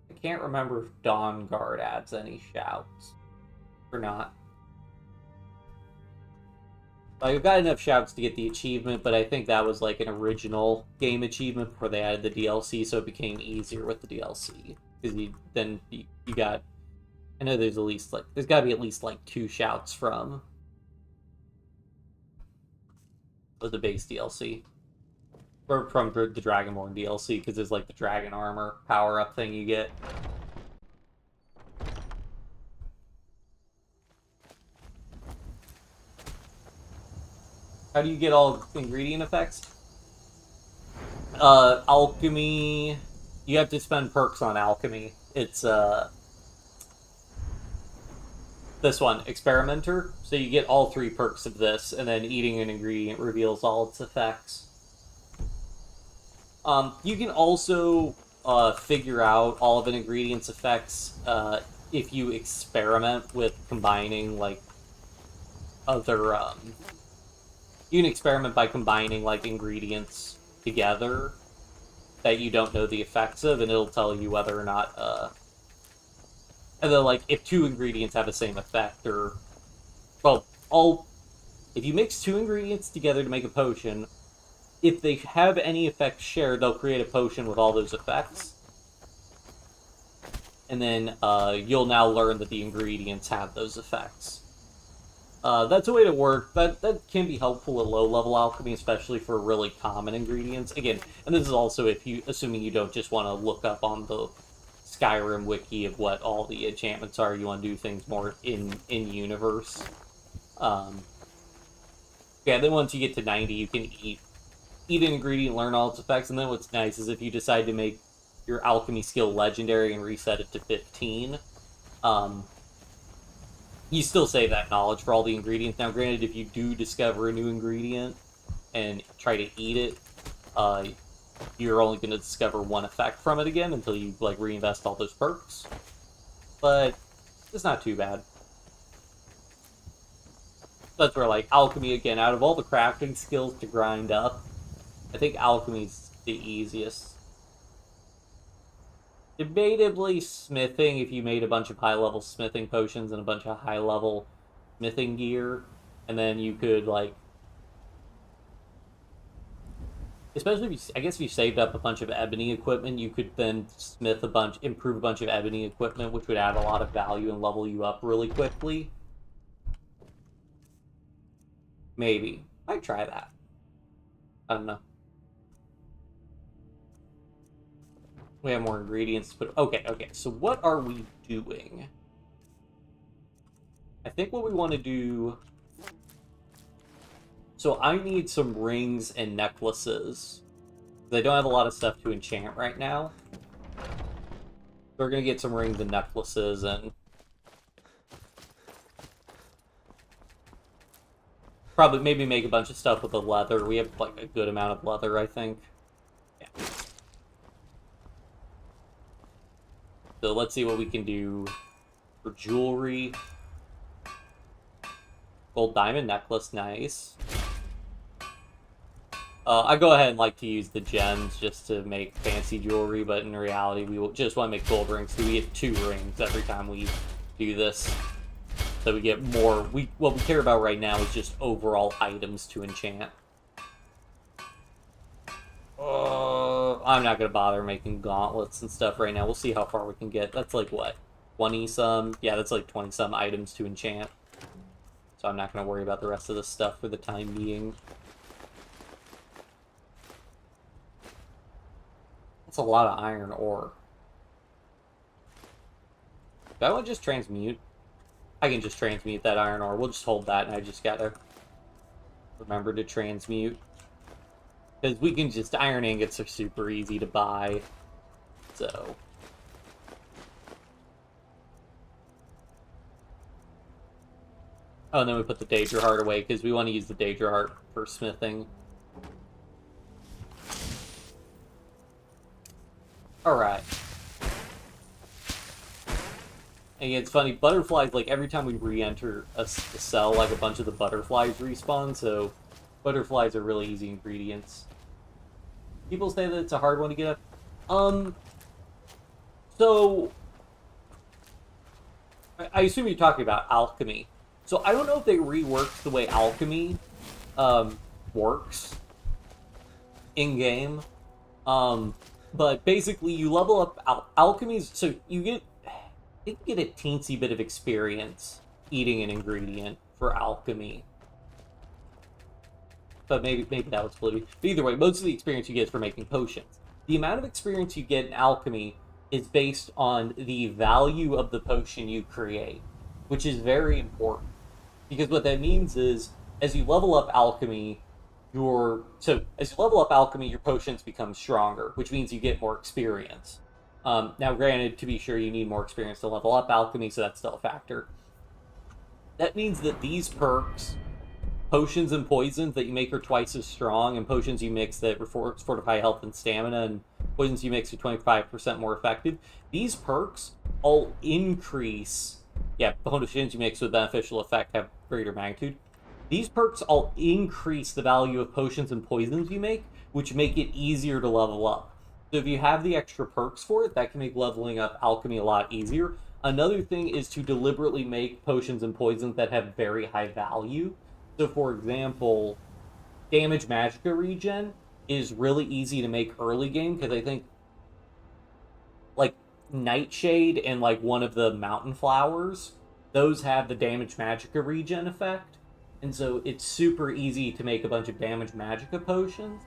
I can't remember if Dawnguard adds any shouts. Or not. I've got enough shouts to get the achievement, but I think that was like an original game achievement before they added the DLC, so it became easier with the DLC. Because you got... I know there's at least like... There's got to be at least like 2 shouts from the base DLC. Or from the Dragonborn DLC, because there's like the dragon armor power-up thing you get. How do you get all ingredient effects? Alchemy... You have to spend perks on alchemy. It's, this one, Experimenter. So you get all 3 perks of this, and then eating an ingredient reveals all its effects. You can also figure out all of an ingredient's effects if you experiment with combining, like, other... You can experiment by combining, like, ingredients together that you don't know the effects of, and it'll tell you whether or not, and then, like, if 2 ingredients have the same effect, or... Well, if you mix 2 ingredients together to make a potion, if they have any effects shared, they'll create a potion with all those effects. And then, you'll now learn that the ingredients have those effects. That's a way to work. That can be helpful at low-level alchemy, especially for really common ingredients. Again, and this is also assuming you don't just want to look up on the Skyrim wiki of what all the enchantments are. You want to do things more in-universe. Yeah, then once you get to 90, you can eat an ingredient, learn all its effects, and then what's nice is if you decide to make your alchemy skill legendary and reset it to 15, you still save that knowledge for all the ingredients. Now, granted, if you do discover a new ingredient and try to eat it, you're only going to discover 1 effect from it again until you, like, reinvest all those perks. But it's not too bad. That's where, like, alchemy, again, out of all the crafting skills to grind up, I think alchemy's the easiest. Debatably, smithing, if you made a bunch of high-level smithing potions and a bunch of high-level smithing gear, and then you could, like... Especially if you saved up a bunch of ebony equipment, you could then improve a bunch of ebony equipment, which would add a lot of value and level you up really quickly. Maybe. Might try that. I don't know. We have more ingredients to put... Okay, so what are we doing? I think what we want to do... So I need some rings and necklaces. I don't have a lot of stuff to enchant right now. We're gonna get some rings and necklaces and probably maybe make a bunch of stuff with the leather. We have like a good amount of leather, I think. Yeah. So let's see what we can do for jewelry. Gold diamond necklace, nice. I go ahead and like to use the gems just to make fancy jewelry, but in reality, we will just want to make gold rings. So we get 2 rings every time we do this. So we get more. What we care about right now is just overall items to enchant. I'm not gonna bother making gauntlets and stuff right now. We'll see how far we can get. That's like what, 20-some? Yeah, that's like 20-some items to enchant. So I'm not gonna worry about the rest of this stuff for the time being. That's a lot of iron ore. Do I want to just transmute? I can just transmute that iron ore. We'll just hold that, and I just gotta remember to transmute. Because we can just... Iron ingots are super easy to buy. So... Oh, and then we put the Daedra Heart away, because we want to use the Daedra Heart for smithing. Alright. And it's funny, butterflies, like, every time we re-enter a cell, like, a bunch of the butterflies respawn, so butterflies are really easy ingredients. People say that it's a hard one to get. So... I assume you're talking about alchemy. So I don't know if they reworked the way alchemy, works in-game. But basically, you level up alchemies, so you can get a teensy bit of experience eating an ingredient for alchemy. But maybe that was blue. But either way, most of the experience you get is for making potions. The amount of experience you get in alchemy is based on the value of the potion you create, which is very important. Because what that means is, as you level up alchemy, your potions become stronger, which means you get more experience. Now, granted, to be sure, you need more experience to level up alchemy, so that's still a factor. That means that these perks, potions and poisons that you make are twice as strong, and potions you mix that fortify health and stamina, and poisons you mix are 25% more effective. These perks all increase... Yeah, potions you mix with beneficial effect have greater magnitude. These perks all increase the value of potions and poisons you make, which make it easier to level up. So if you have the extra perks for it, that can make leveling up alchemy a lot easier. Another thing is to deliberately make potions and poisons that have very high value. So for example, damage magicka regen is really easy to make early game, because I think like Nightshade and like one of the mountain flowers, those have the damage magicka regen effect. And so it's super easy to make a bunch of damage magicka potions.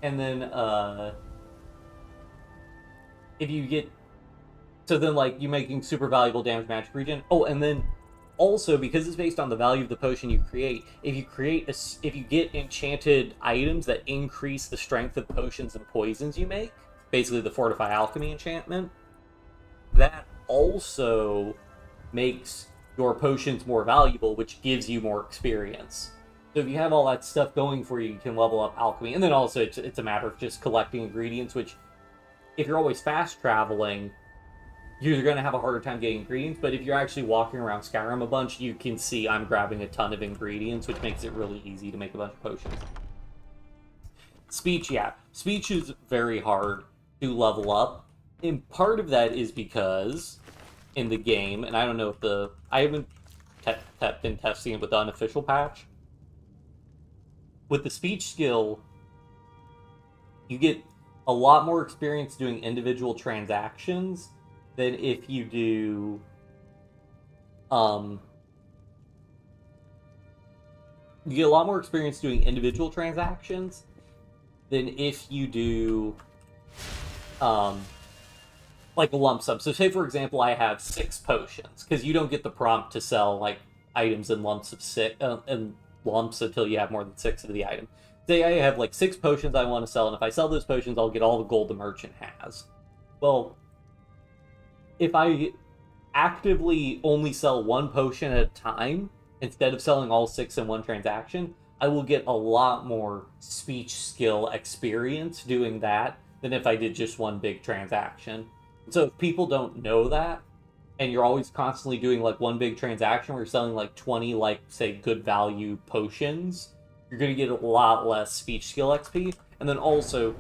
And then, if you get... So then, like, you're making super valuable damage magic regen. Oh, and then, also, because it's based on the value of the potion you create, if you get enchanted items that increase the strength of potions and poisons you make, basically the Fortify Alchemy enchantment, that also makes your potions more valuable, which gives you more experience. So if you have all that stuff going for you, you can level up alchemy. And then also, it's a matter of just collecting ingredients, which, if you're always fast traveling, you're going to have a harder time getting ingredients. But if you're actually walking around Skyrim a bunch, you can see I'm grabbing a ton of ingredients, which makes it really easy to make a bunch of potions. Speech, yeah. Speech is very hard to level up. And part of that is because in the game, and I don't know if I haven't been testing it with the unofficial patch. With the speech skill, you get a lot more experience doing individual transactions than if you do, you get a lot more experience doing individual transactions than if you do, like a lump sum. So say, for example, I have 6 potions, because you don't get the prompt to sell, like, items in lumps of 6, in lumps until you have more than 6 of the item. Say I have, like, 6 potions I want to sell, and if I sell those potions, I'll get all the gold the merchant has. Well, if I actively only sell one potion at a time, instead of selling all 6 in one transaction, I will get a lot more speech skill experience doing that than if I did just one big transaction. So if people don't know that, and you're always constantly doing like one big transaction where you're selling like 20, like, say, good value potions, you're going to get a lot less speech skill XP. And then also,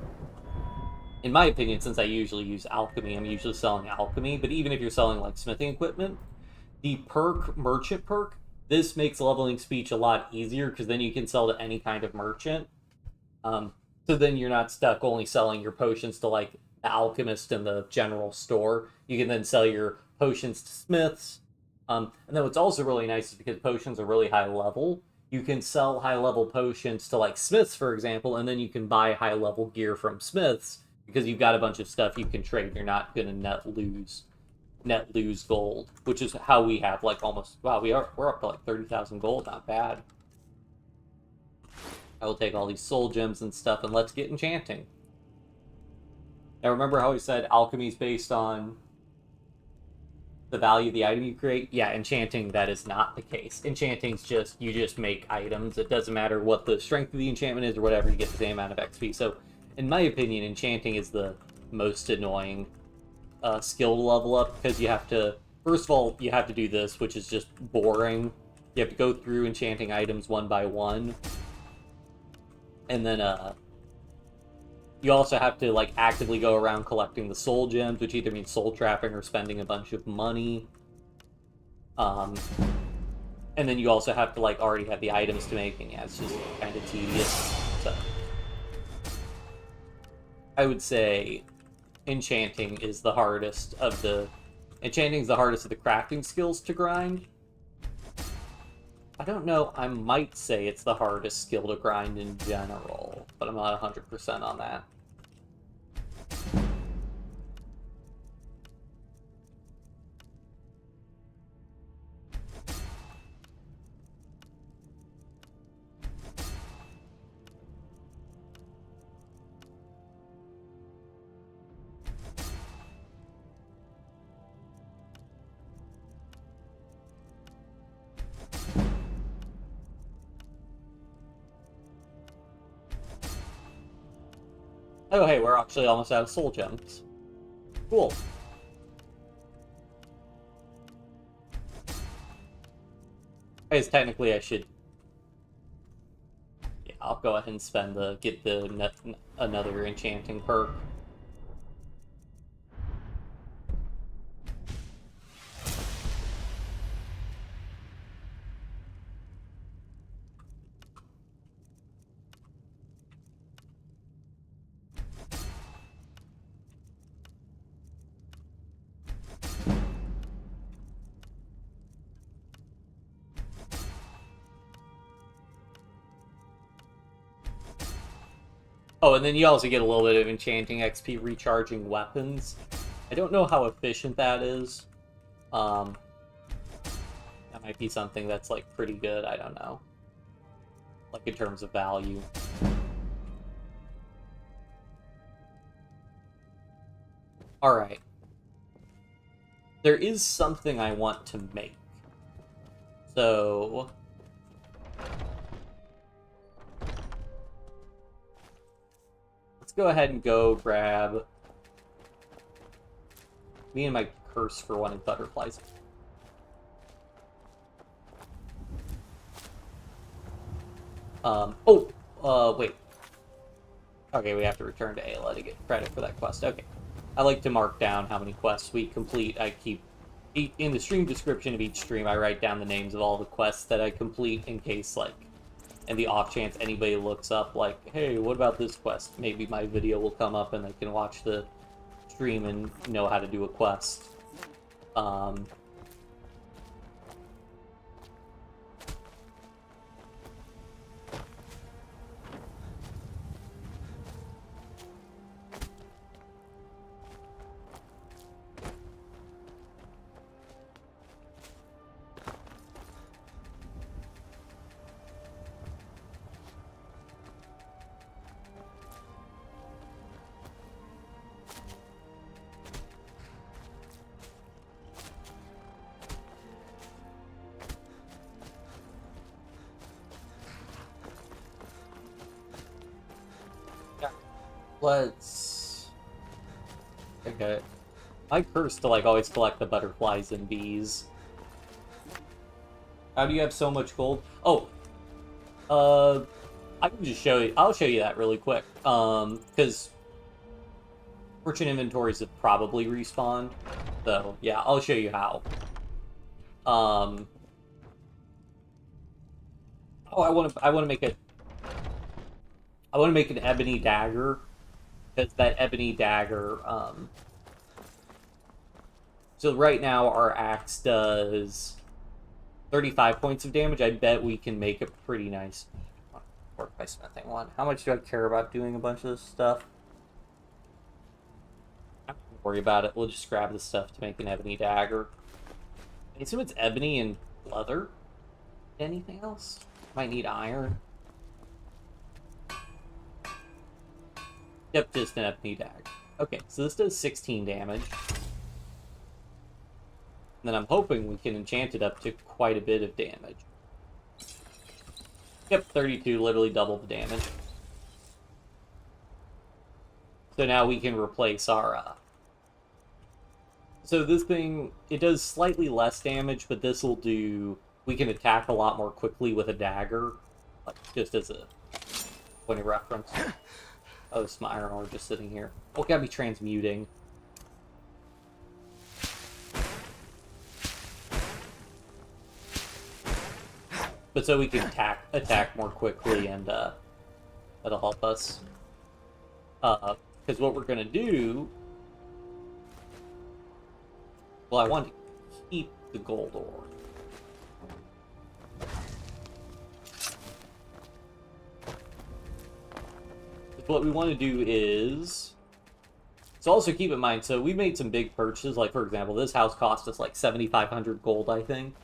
in my opinion, since I usually use alchemy, I'm usually selling alchemy, but even if you're selling like smithing equipment, the merchant perk, this makes leveling speech a lot easier because then you can sell to any kind of merchant. So then you're not stuck only selling your potions to like the alchemist in the general store. You can then sell your potions to smiths. And then what's also really nice is because potions are really high level, you can sell high level potions to like smiths, for example, and then you can buy high level gear from smiths because you've got a bunch of stuff you can trade. You're not going to net lose gold, which is how we have like almost, wow, we're up to like 30,000 gold. Not bad. I will take all these soul gems and stuff, and let's get enchanting. Now remember how we said alchemy is based on the value of the item you create? Yeah, enchanting, that is not the case. Enchanting's just, you just make items. It doesn't matter what the strength of the enchantment is or whatever, you get the same amount of XP. So, in my opinion, enchanting is the most annoying skill to level up, because you have to, first of all, you have to do this, which is just boring. You have to go through enchanting items one by one. And then, you also have to, like, actively go around collecting the soul gems, which either means soul trapping or spending a bunch of money. And then you also have to, like, already have the items to make, and yeah, it's just kind of tedious. So, I would say enchanting is the hardest of the... Enchanting is the hardest of the crafting skills to grind. I don't know, I might say it's the hardest skill to grind in general, but I'm not 100% on that. Oh, hey, we're actually almost out of soul gems. Cool. I guess technically I should... Yeah, I'll go ahead and spend get another enchanting perk. Oh, and then you also get a little bit of enchanting XP recharging weapons. I don't know how efficient that is. That might be something that's, like, pretty good, I don't know. Like, in terms of value. Alright. There is something I want to make. So... let's go ahead and go grab me and my curse for wanting butterflies. Wait. Okay, we have to return to Ayla to get credit for that quest. Okay. I like to mark down how many quests we complete. I keep, in the stream description of each stream, I write down the names of all the quests that I complete in case, like, and the off chance anybody looks up, like, hey, what about this quest? Maybe my video will come up and they can watch the stream and know how to do a quest. Let's... Okay. My curse to, like, always collect the butterflies and bees. How do you have so much gold? Oh! I can just show you... I'll show you that really quick. Because... merchant inventories have probably respawned. So, yeah, I'll show you how. Oh, I want to make it... I want to make an ebony dagger. Because that ebony dagger, so right now our axe does 35 points of damage. I bet we can make a pretty nice work by smithing one. How much do I care about doing a bunch of this stuff? I'm not gonna worry about it. We'll just grab the stuff to make an ebony dagger. I assume it's ebony and leather. Anything else? Might need iron. Yep, just an ebony dagger. Okay, so this does 16 damage. And then I'm hoping we can enchant it up to quite a bit of damage. Yep, 32, literally double the damage. So now we can replace our, So this thing, it does slightly less damage, but this will do... We can attack a lot more quickly with a dagger. Like, just as a point of reference. Oh, it's my iron ore just sitting here. Oh, gotta be transmuting. But so we can attack more quickly, and that'll help us. Because what we're gonna do... Well, I want to keep the gold ore. What we want to do is... So also keep in mind, so we made some big purchases. Like, for example, this house cost us like 7,500 gold, I think.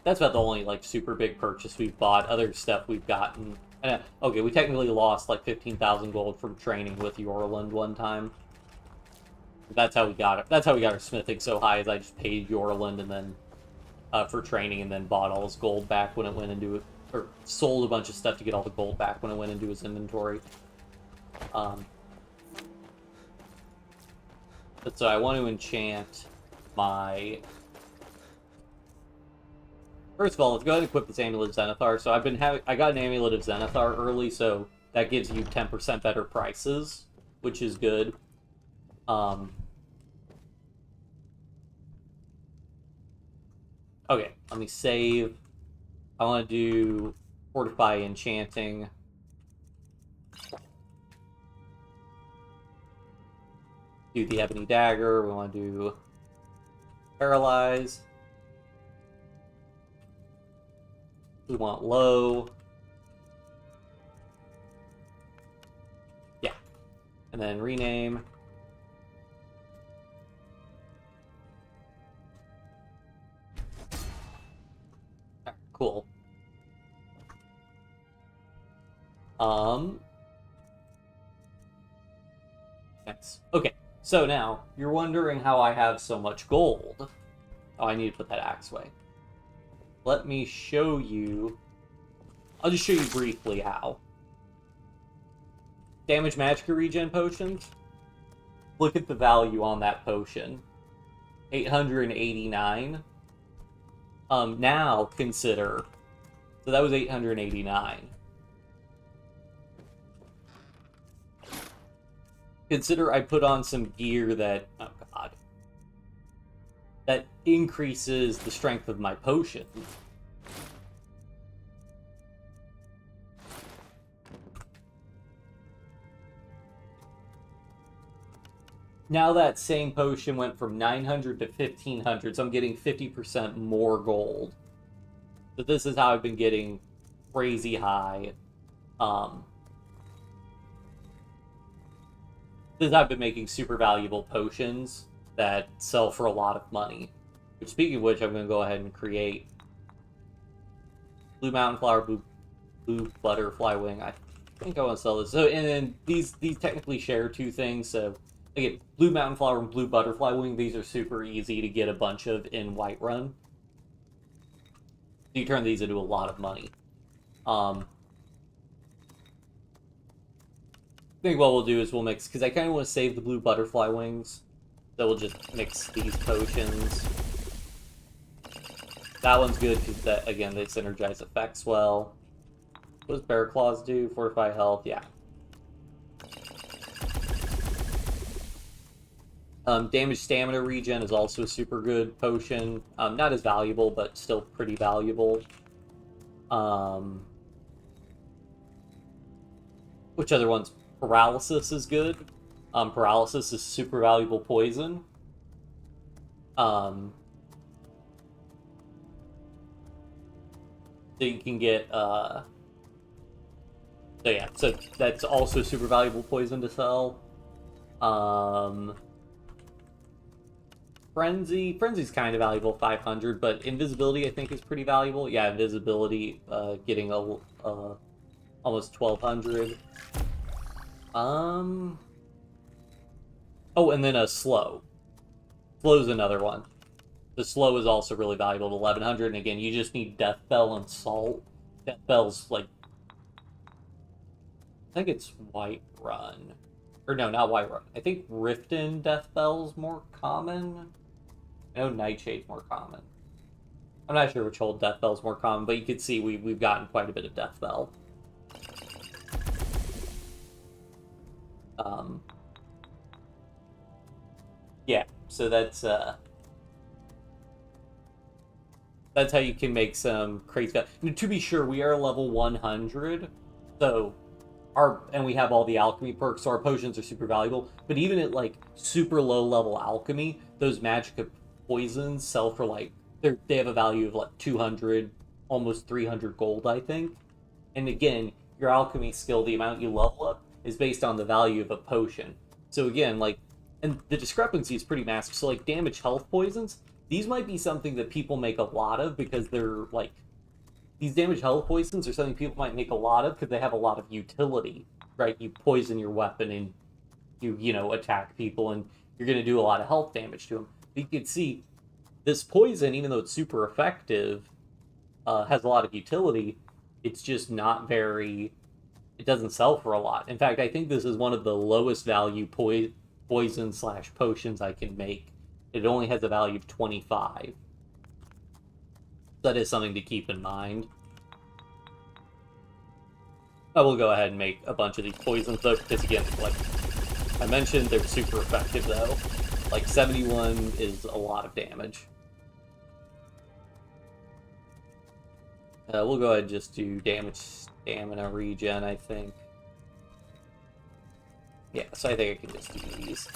That's about the only, like, super big purchase we've bought. Other stuff we've gotten... okay, we technically lost like 15,000 gold from training with Yorland one time. That's how we got it. That's how we got our smithing so high, is I just paid Yorland and then for training, and then bought all his gold back when it went into it. Or sold a bunch of stuff to get all the gold back when it went into his inventory. But so I want to enchant my... First of all, let's go ahead and equip this Amulet of Zenithar. So I got an Amulet of Zenithar early, so that gives you 10% better prices, which is good. Okay, let me save. I want to do Fortify Enchanting. Do the Ebony Dagger. We want to do Paralyze. We want Low. Yeah. And then rename. Cool. Thanks. Okay, so now, you're wondering how I have so much gold. Oh, I need to put that axe away. Let me show you... I'll just show you briefly how. Damage Magic Regen Potions. Look at the value on that potion. 889. Now consider... So that was 889. Consider I put on some gear that... Oh, God. That increases the strength of my potion. Now that same potion went from 900 to 1500, so I'm getting 50% more gold. So this is how I've been getting crazy high. This is how I've been making super valuable potions that sell for a lot of money. Which, speaking of which, I'm going to go ahead and create Blue Mountain Flower, Blue Butterfly Wing. I think I want to sell this. So, and then these technically share two things. So, again, Blue Mountain Flower and Blue Butterfly Wing, these are super easy to get a bunch of in Whiterun. You turn these into a lot of money. think what we'll do is we'll mix, because I kind of want to save the blue butterfly wings. So we'll just mix these potions. That one's good because, that, again, they synergize effects well. What does Bear Claws do? Fortify health, yeah. Damage stamina regen is also a super good potion. Not as valuable, but still pretty valuable. Which other ones? Paralysis is good. Paralysis is super valuable poison. So you can get, so yeah, so that's also super valuable poison to sell. Frenzy's kind of valuable, 500, but invisibility I think is pretty valuable. Yeah, invisibility, getting almost 1200. Oh, and then a slow. Slow's another one. The slow is also really valuable to 1100, and again, you just need Death Bell and Salt. Death Bell's like, I think it's Whiterun. Or no, not Whiterun. I think Riften Death Bell's more common. I know Nightshade's more common. I'm not sure which old Death Bell's more common, but you can see we've gotten quite a bit of Death Bell. Yeah, so that's how you can make some crazy stuff. To be sure, we are level 100, so and we have all the alchemy perks, so our potions are super valuable. But even at like super low level alchemy, those magic poisons sell for like they have a value of like 200, almost 300 gold, I think. And again, your alchemy skill, the amount you level up, is based on the value of a potion. So again, like, and the discrepancy is pretty massive. So like damage health poisons, these might be something that people make a lot of because they're like, these damage health poisons are something people might make a lot of because they have a lot of utility, right? You poison your weapon and you know, attack people and you're going to do a lot of health damage to them. But you can see this poison, even though it's super effective, has a lot of utility. It's just not very, it doesn't sell for a lot. In fact, I think this is one of the lowest value poison/potions I can make. It only has a value of 25. That is something to keep in mind. I will go ahead and make a bunch of these poisons though, because again, like I mentioned, they're super effective though. Like 71 is a lot of damage. We'll go ahead and just do damage stamina regen, I think. Yeah, so I think I can just do these.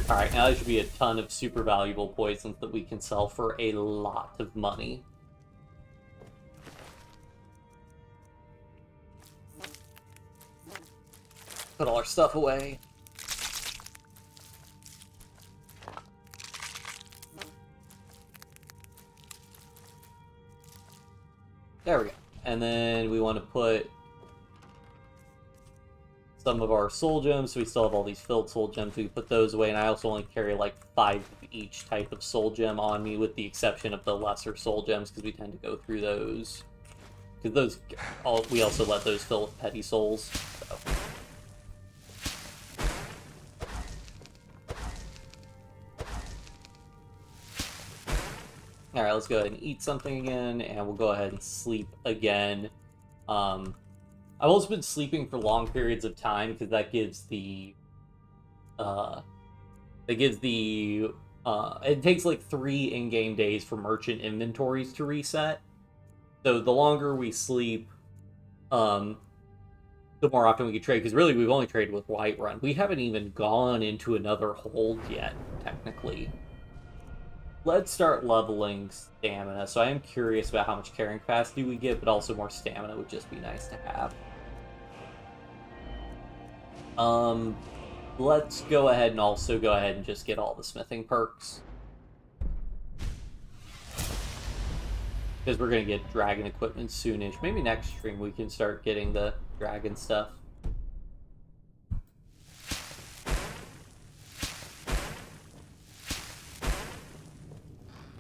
Alright, now there should be a ton of super valuable poisons that we can sell for a lot of money. Put all our stuff away. There we go. And then we want to put some of our soul gems, so we still have all these filled soul gems. We put those away, and I also only carry like 5 of each type of soul gem on me, with the exception of the lesser soul gems, because we tend to go through those. Because those, we also let those fill with petty souls. So. Alright, let's go ahead and eat something again, and we'll go ahead and sleep again. I've also been sleeping for long periods of time, because that gives the... it takes like 3 in-game days for merchant inventories to reset. So the longer we sleep, the more often we can trade, because really we've only traded with Whiterun. We haven't even gone into another hold yet, technically. Let's start leveling stamina. So I am curious about how much carrying capacity we get, but also more stamina would just be nice to have. Let's go ahead and also go ahead and just get all the smithing perks. Because we're going to get dragon equipment soonish. Maybe next stream we can start getting the dragon stuff.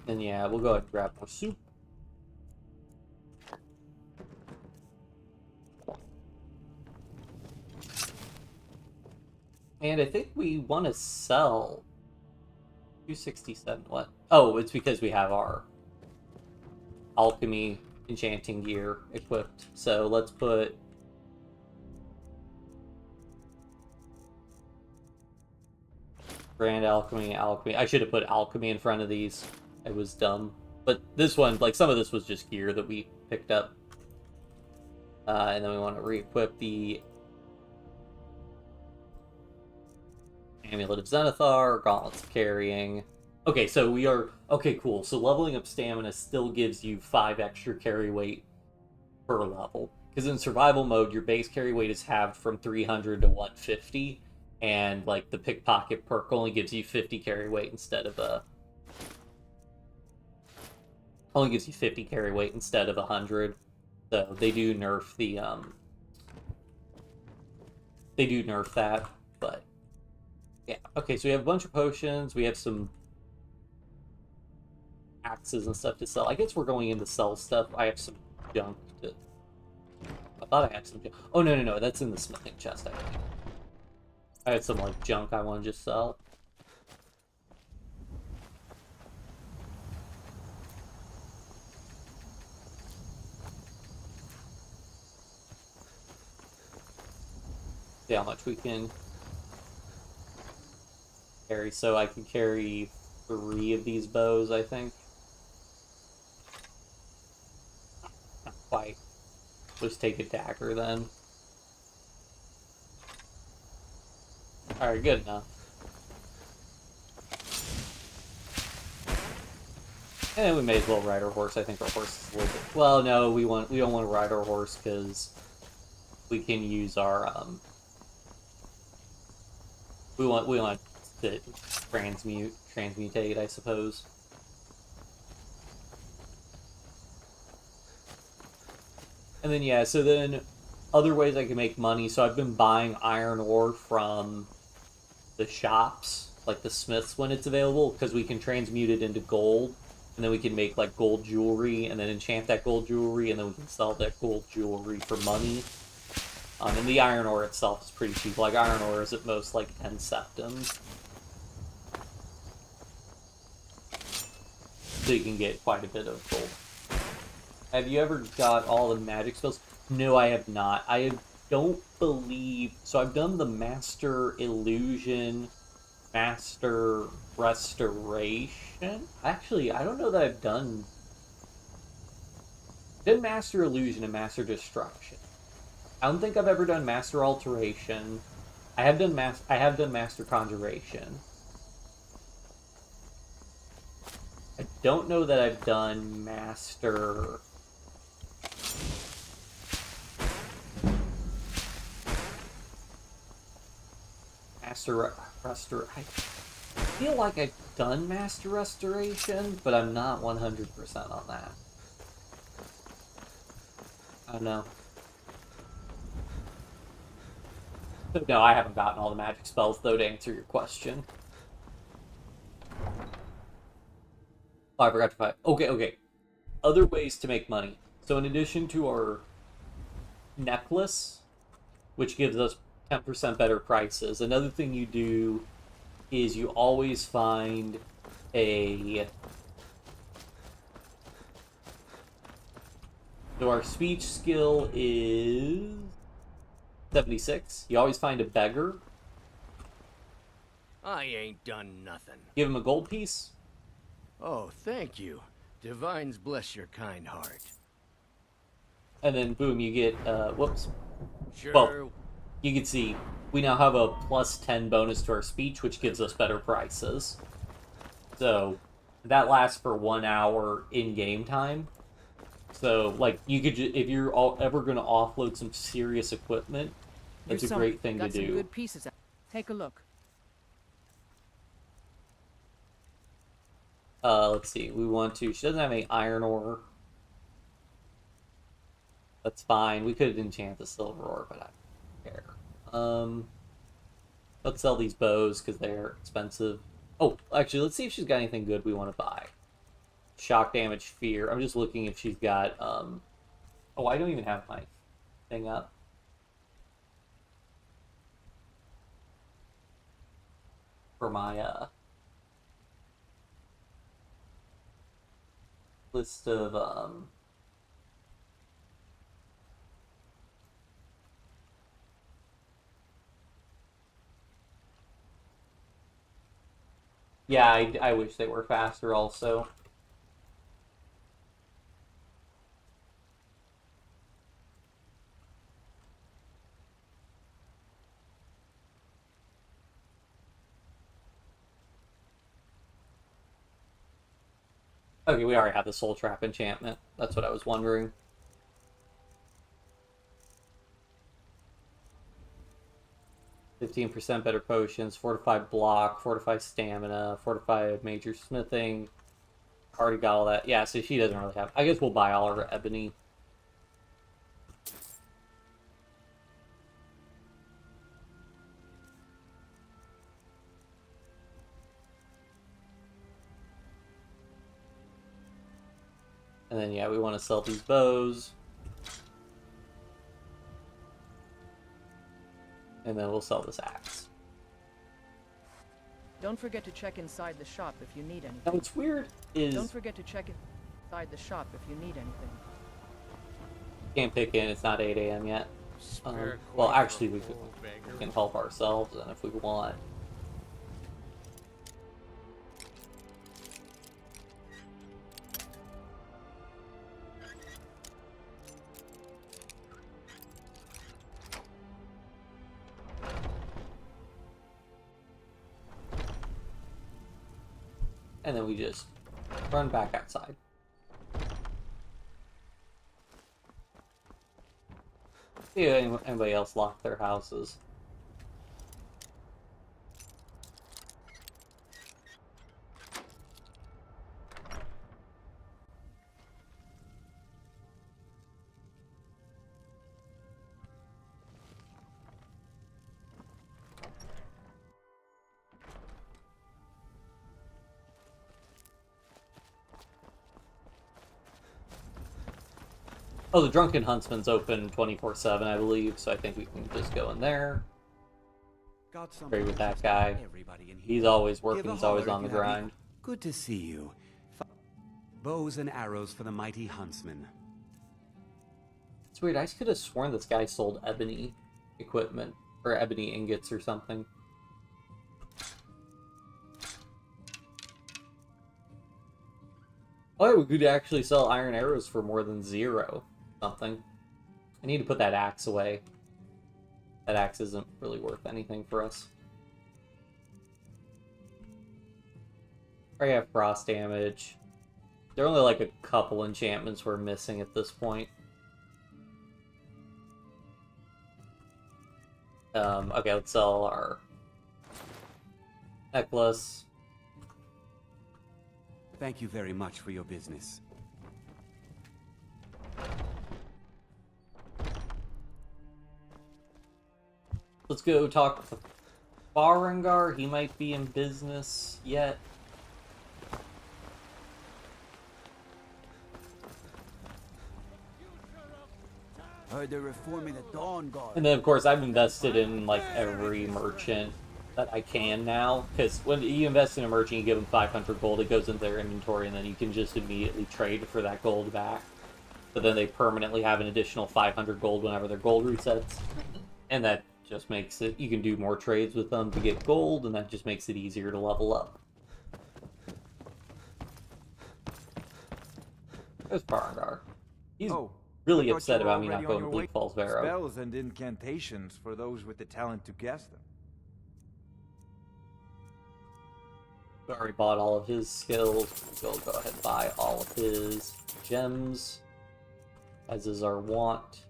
And yeah, we'll go ahead and grab more soup. And I think we want to sell 267. What? Oh, it's because we have our alchemy enchanting gear equipped. So let's put Grand Alchemy, Alchemy. I should have put Alchemy in front of these. I was dumb. But this one, like some of this was just gear that we picked up. And then we want to re-equip the Amulet of Zenithar, Gauntlets of Carrying. Okay, so we are... Okay, cool. So leveling up stamina still gives you 5 extra carry weight per level. Because in survival mode, your base carry weight is halved from 300 to 150. And, like, the Pickpocket perk only gives you 50 carry weight instead of a... Only gives you 50 carry weight instead of 100. So they do nerf the, They do nerf that, but... Yeah, okay, so we have a bunch of potions. We have some axes and stuff to sell. I guess we're going in to sell stuff. I have some junk to... I thought I had some junk. Oh, no, that's in the smithing chest, I think. I had some, like, junk I want to just sell. See how much we can carry. So I can carry 3 of these bows, I think. Not quite. Just take a dagger then. Alright, good enough. And then we may as well ride our horse. I think our horse is a little bit... Well, no, we don't want to ride our horse because we can use our we want to transmutate, I suppose. And then yeah, so then other ways I can make money. So I've been buying iron ore from the shops, like the smiths when it's available, because we can transmute it into gold, and then we can make like gold jewelry, and then enchant that gold jewelry, and then we can sell that gold jewelry for money. And the iron ore itself is pretty cheap. Like iron ore is at most like 10 septums. So you can get quite a bit of gold. Have you ever got all the magic spells? No, I have not. Don't believe... So I've done the Master Illusion, Master Restoration. Actually, I don't know that I've done... Did Master Illusion and Master Destruction. I don't think I've ever done Master Alteration. I have done Master Conjuration. I don't know that I've done Master... I feel like I've done Master Restoration, but I'm not 100% on that. I don't know. No, I haven't gotten all the magic spells, though, to answer your question. Oh, I forgot to find... Okay. Other ways to make money. So in addition to our necklace, which gives us 10% better prices, another thing you do is you always find a... So our speech skill is 76. You always find a beggar. I ain't done nothing. Give him a gold piece. Oh, thank you. Divines bless your kind heart. And then boom, you get whoops. Sure. Well, you can see we now have a plus 10 bonus to our speech, which gives us better prices. So that lasts for 1 hour in game time. So like you could if you're ever going to offload some serious equipment, that's a great thing to do. Got some good pieces. Take a look. Let's see. We want to. She doesn't have any iron ore. That's fine. We could enchant the silver ore, but I don't care. Let's sell these bows because they're expensive. Oh, actually, let's see if she's got anything good we want to buy. Shock damage, fear. I'm just looking if she's got. Oh, I don't even have my thing up. for my list of yeah, I wish they were faster also. Okay, we already have the Soul Trap enchantment. That's what I was wondering. %15 better potions, fortified block, fortified stamina, fortified major smithing. Already got all that. Yeah, so she doesn't really have. I guess we'll buy all her ebony. And then, yeah, we want to sell these bows. And then we'll sell this axe. Don't forget to check inside the shop if you need anything. Now, what's weird is... Don't forget to check inside the shop if you need anything. Can't pick in, it's not 8 a.m. yet. Well, actually, we can help ourselves, and if we want. And then we just run back outside. See if anybody else locked their houses. Oh, the Drunken Huntsman's open 24/7, I believe, so I think we can just go in there. Agree with that guy. He's always working, he's always on the grind. Good to see you. Bows and arrows for the mighty huntsman. It's weird, I could have sworn this guy sold ebony equipment, or ebony ingots or something. Oh, we could actually sell iron arrows for more than 0 something. I need to put that axe away. That axe isn't really worth anything for us. I have frost damage. There are only like a couple enchantments we're missing at this point. Okay, let's sell our necklace. Thank you very much for your business. Let's go talk to Farengar. He might be in business yet. Heard they're reforming the Dawn Guard. And then, of course, I've invested in like every merchant that I can now, because when you invest in a merchant, you give them 500 gold, it goes into their inventory, and then you can just immediately trade for that gold back. But then they permanently have an additional 500 gold whenever their gold resets, and that just makes it, you can do more trades with them to get gold, and that just makes it easier to level up. There's Farengar. He's really upset about me not going to Bleak Falls Barrow. Spells and incantations for those with the talent to cast them. We already bought all of his skills. We'll go ahead and buy all of his gems, as is our wont.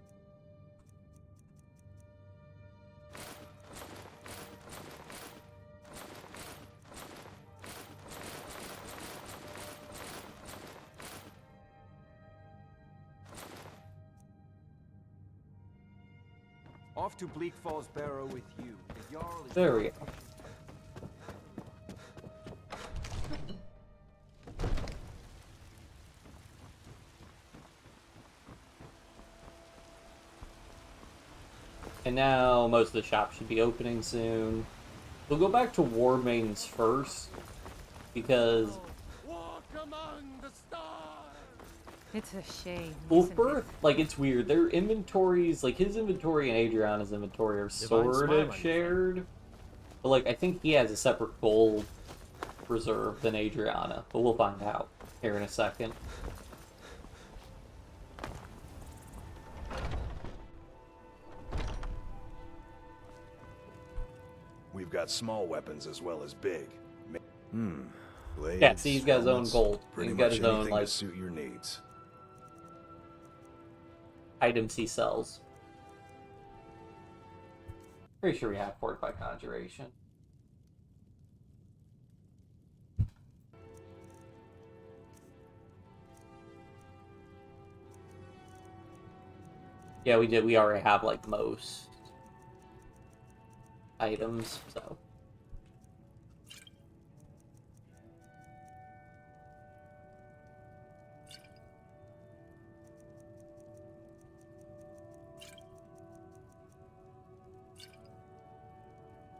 Off to Bleak Falls Barrow with you. The Jarl is there we go. And now most of the shops should be opening soon. We'll go back to war mains first, because Walk among the stars. It's a shame. Wolfbirth, like, it's weird. Their inventories, like, his inventory and Adriana's inventory are sort of shared. But, like, I think he has a separate gold reserve than Adriana. But we'll find out here in a second. We've got small weapons as well as big. Blades, Yeah, see, he's got his own helmets, gold. Pretty He's much got his own, anything like, to suit your needs. items he sells. Pretty sure we have Fortified Conjuration. Yeah, we did. We already have, like, most items, so.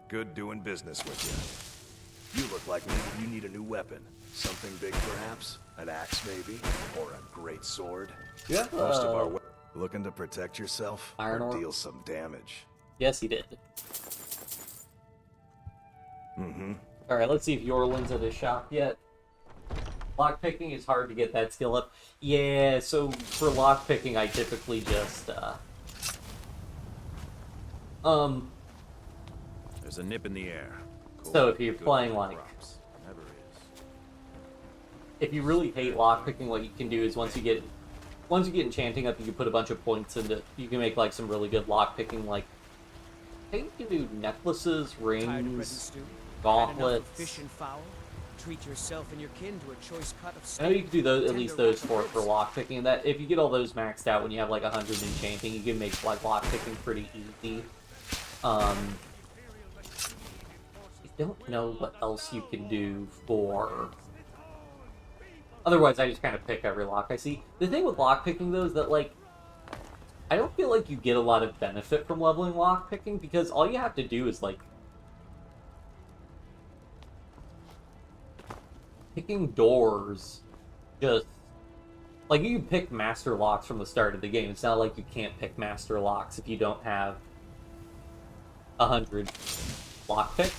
Good doing business with you. You look like you need a new weapon. Something big, perhaps? An axe, maybe? Or a great sword? Yeah. Most of our looking to protect yourself Iron or ore? deal some damage. Yes, he did. Mm-hmm. Alright, let's see if Yorlin's at his shop yet. Lockpicking is hard to get that skill up. Yeah, so for lockpicking, I typically just, There's a nip in the air. Cool. So if you're Good playing, for like, crops. Never is. if you really hate lockpicking, what you can do is once you get enchanting up, you can put a bunch of points into. You can make like some really good lockpicking. Like, I think you can do necklaces, rings, gauntlets. Fish and fowl. Treat yourself and your kin to a choice cut of I steak. know you can do those, at least those four for lockpicking. That if you get all those maxed out when you have like 100 enchanting, you can make like lockpicking pretty easy. I don't know what else you can do for. Otherwise, I just kind of pick every lock I see. The thing with lockpicking, though, is that, like, I don't feel like you get a lot of benefit from leveling lockpicking, because all you have to do is, like, picking doors, just, like, you can pick master locks from the start of the game. It's not like you can't pick master locks if you don't have 100 lockpick.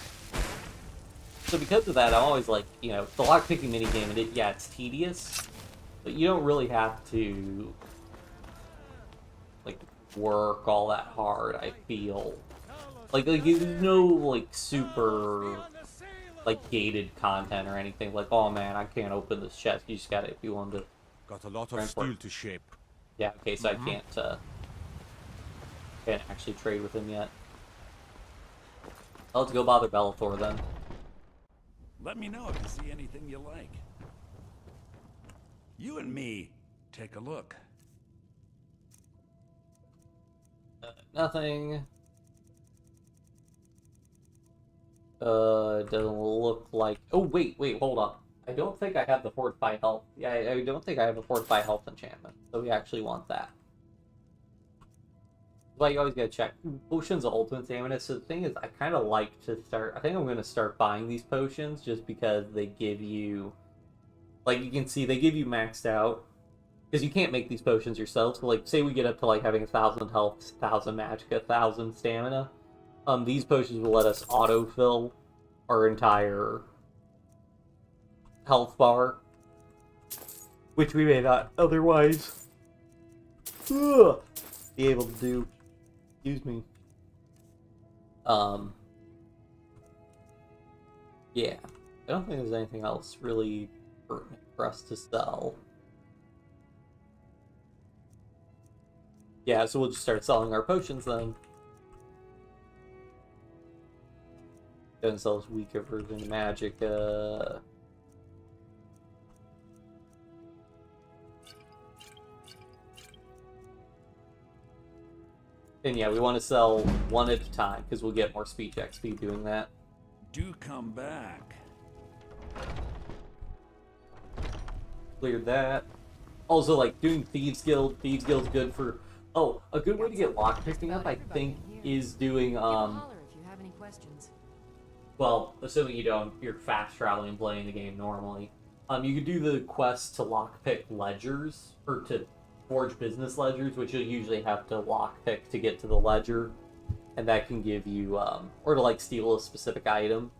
So because of that, I'm always like, you know, the lockpicking minigame, and yeah, it's tedious, but you don't really have to, like, work all that hard, I feel. Like there's no, like, super, like, gated content or anything. Like, oh man, I can't open this chest. You just gotta, if you want to. Got a lot of steel to shape. Yeah, okay, so I can't actually trade with him yet. Let's go bother Bellathor then. Let me know if you see anything you like. You and me, take a look. Nothing. Doesn't look like. Oh wait, hold on. I don't think I have the Fortify Health. Yeah, I don't think I have a Fortify Health enchantment. So we actually want that. But you always gotta check. Potions of ultimate stamina. So the thing is, I kind of like to start. I think I'm gonna start buying these potions just because they give you, like, you can see they give you maxed out, because you can't make these potions yourself. So like, say we get up to like having 1,000 health, 1,000 magicka, 1,000 stamina. These potions will let us autofill our entire health bar, which we may not otherwise be able to do. Excuse me. Yeah. I don't think there's anything else really pertinent for us to sell. Yeah, so we'll just start selling our potions then. Go and sell this weaker version of Magicka. And yeah, we want to sell one at a time, because we'll get more speech XP doing that. Do come back. Cleared that. Also, like, doing Thieves Guild. Thieves Guild's good for... Oh, a good way to get lockpicking up, I think, is doing, Holler if you have any questions. well, assuming you don't, you're fast traveling and playing the game normally. You could do the quest to lockpick ledgers, or to forge business ledgers, which you'll usually have to lockpick to get to the ledger, and that can give you, or to like steal a specific item.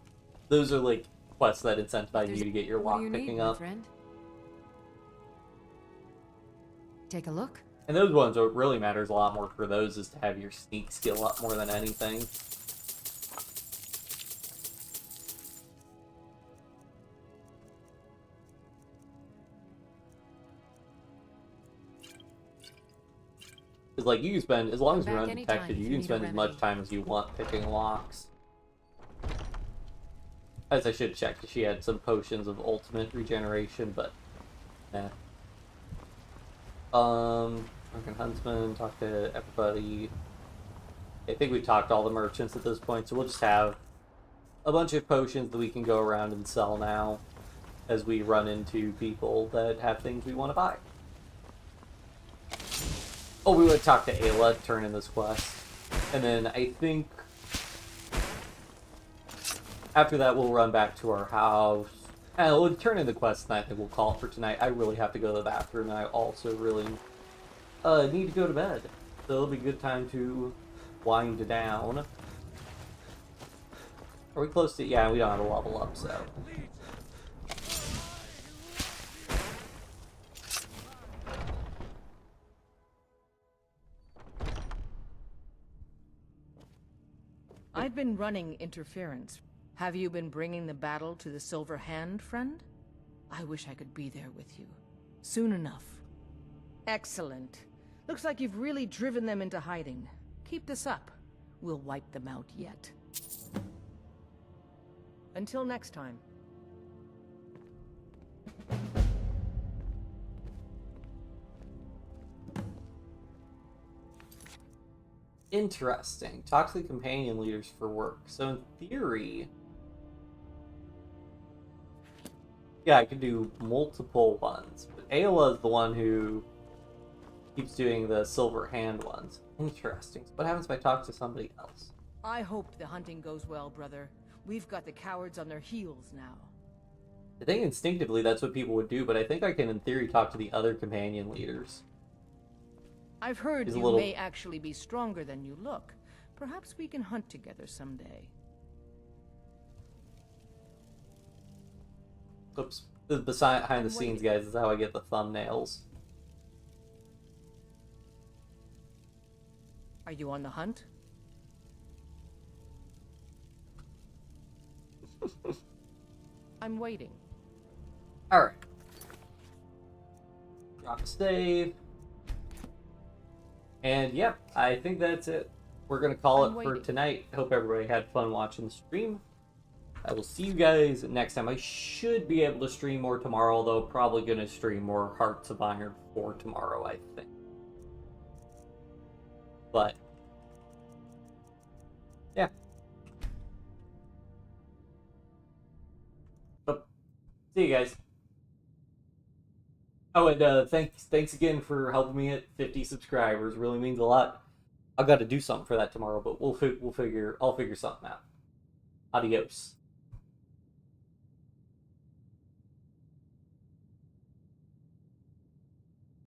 Those are like quests that incentivize you to get your lockpicking up. Friend? Take a look. And those ones, what really matters a lot more for those is to have your sneak skill up more than anything. Because, like, you can spend, as long as you're undetected, you can spend as much time as you want picking locks. As I should check, she had some potions of ultimate regeneration, but, Drunken Huntsman, talk to everybody. I think we've talked to all the merchants at this point, so we'll just have a bunch of potions that we can go around and sell now as we run into people that have things we want to buy. Oh, we would talk to Ayla to turn in this quest. And then I think after that we'll run back to our house. And we'll turn in the quest and I think we'll call it for tonight. I really have to go to the bathroom and I also really need to go to bed. So it'll be a good time to wind down. Are we close to... Yeah, we don't have a level up, so... I've been running interference. Have you been bringing the battle to the Silver Hand, friend? I wish I could be there with you. Soon enough. Excellent. Looks like you've really driven them into hiding. Keep this up. We'll wipe them out yet. Until next time. Interesting. Talk to the companion leaders for work. So in theory... Yeah, I could do multiple ones. But Ayla is the one who keeps doing the Silver Hand ones. Interesting. So what happens if I talk to somebody else? I hope the hunting goes well, brother. We've got the cowards on their heels now. I think instinctively that's what people would do, but I think I can in theory talk to the other companion leaders. I've heard He's you may actually be stronger than you look. Perhaps we can hunt together someday. Oops. Behind the scenes, guys, is how I get the thumbnails. Are you on the hunt? I'm waiting. Alright. Drop a save. And yep, I think that's it. We're going to call it for tonight. Hope everybody had fun watching the stream. I will see you guys next time. I should be able to stream more tomorrow, although probably going to stream more Hearts of Iron 4 tomorrow, I think. But, yeah. So, see you guys. Oh, and thanks again for helping me at 50 subscribers. Really means a lot. I've got to do something for that tomorrow, but I'll figure something out. Adios.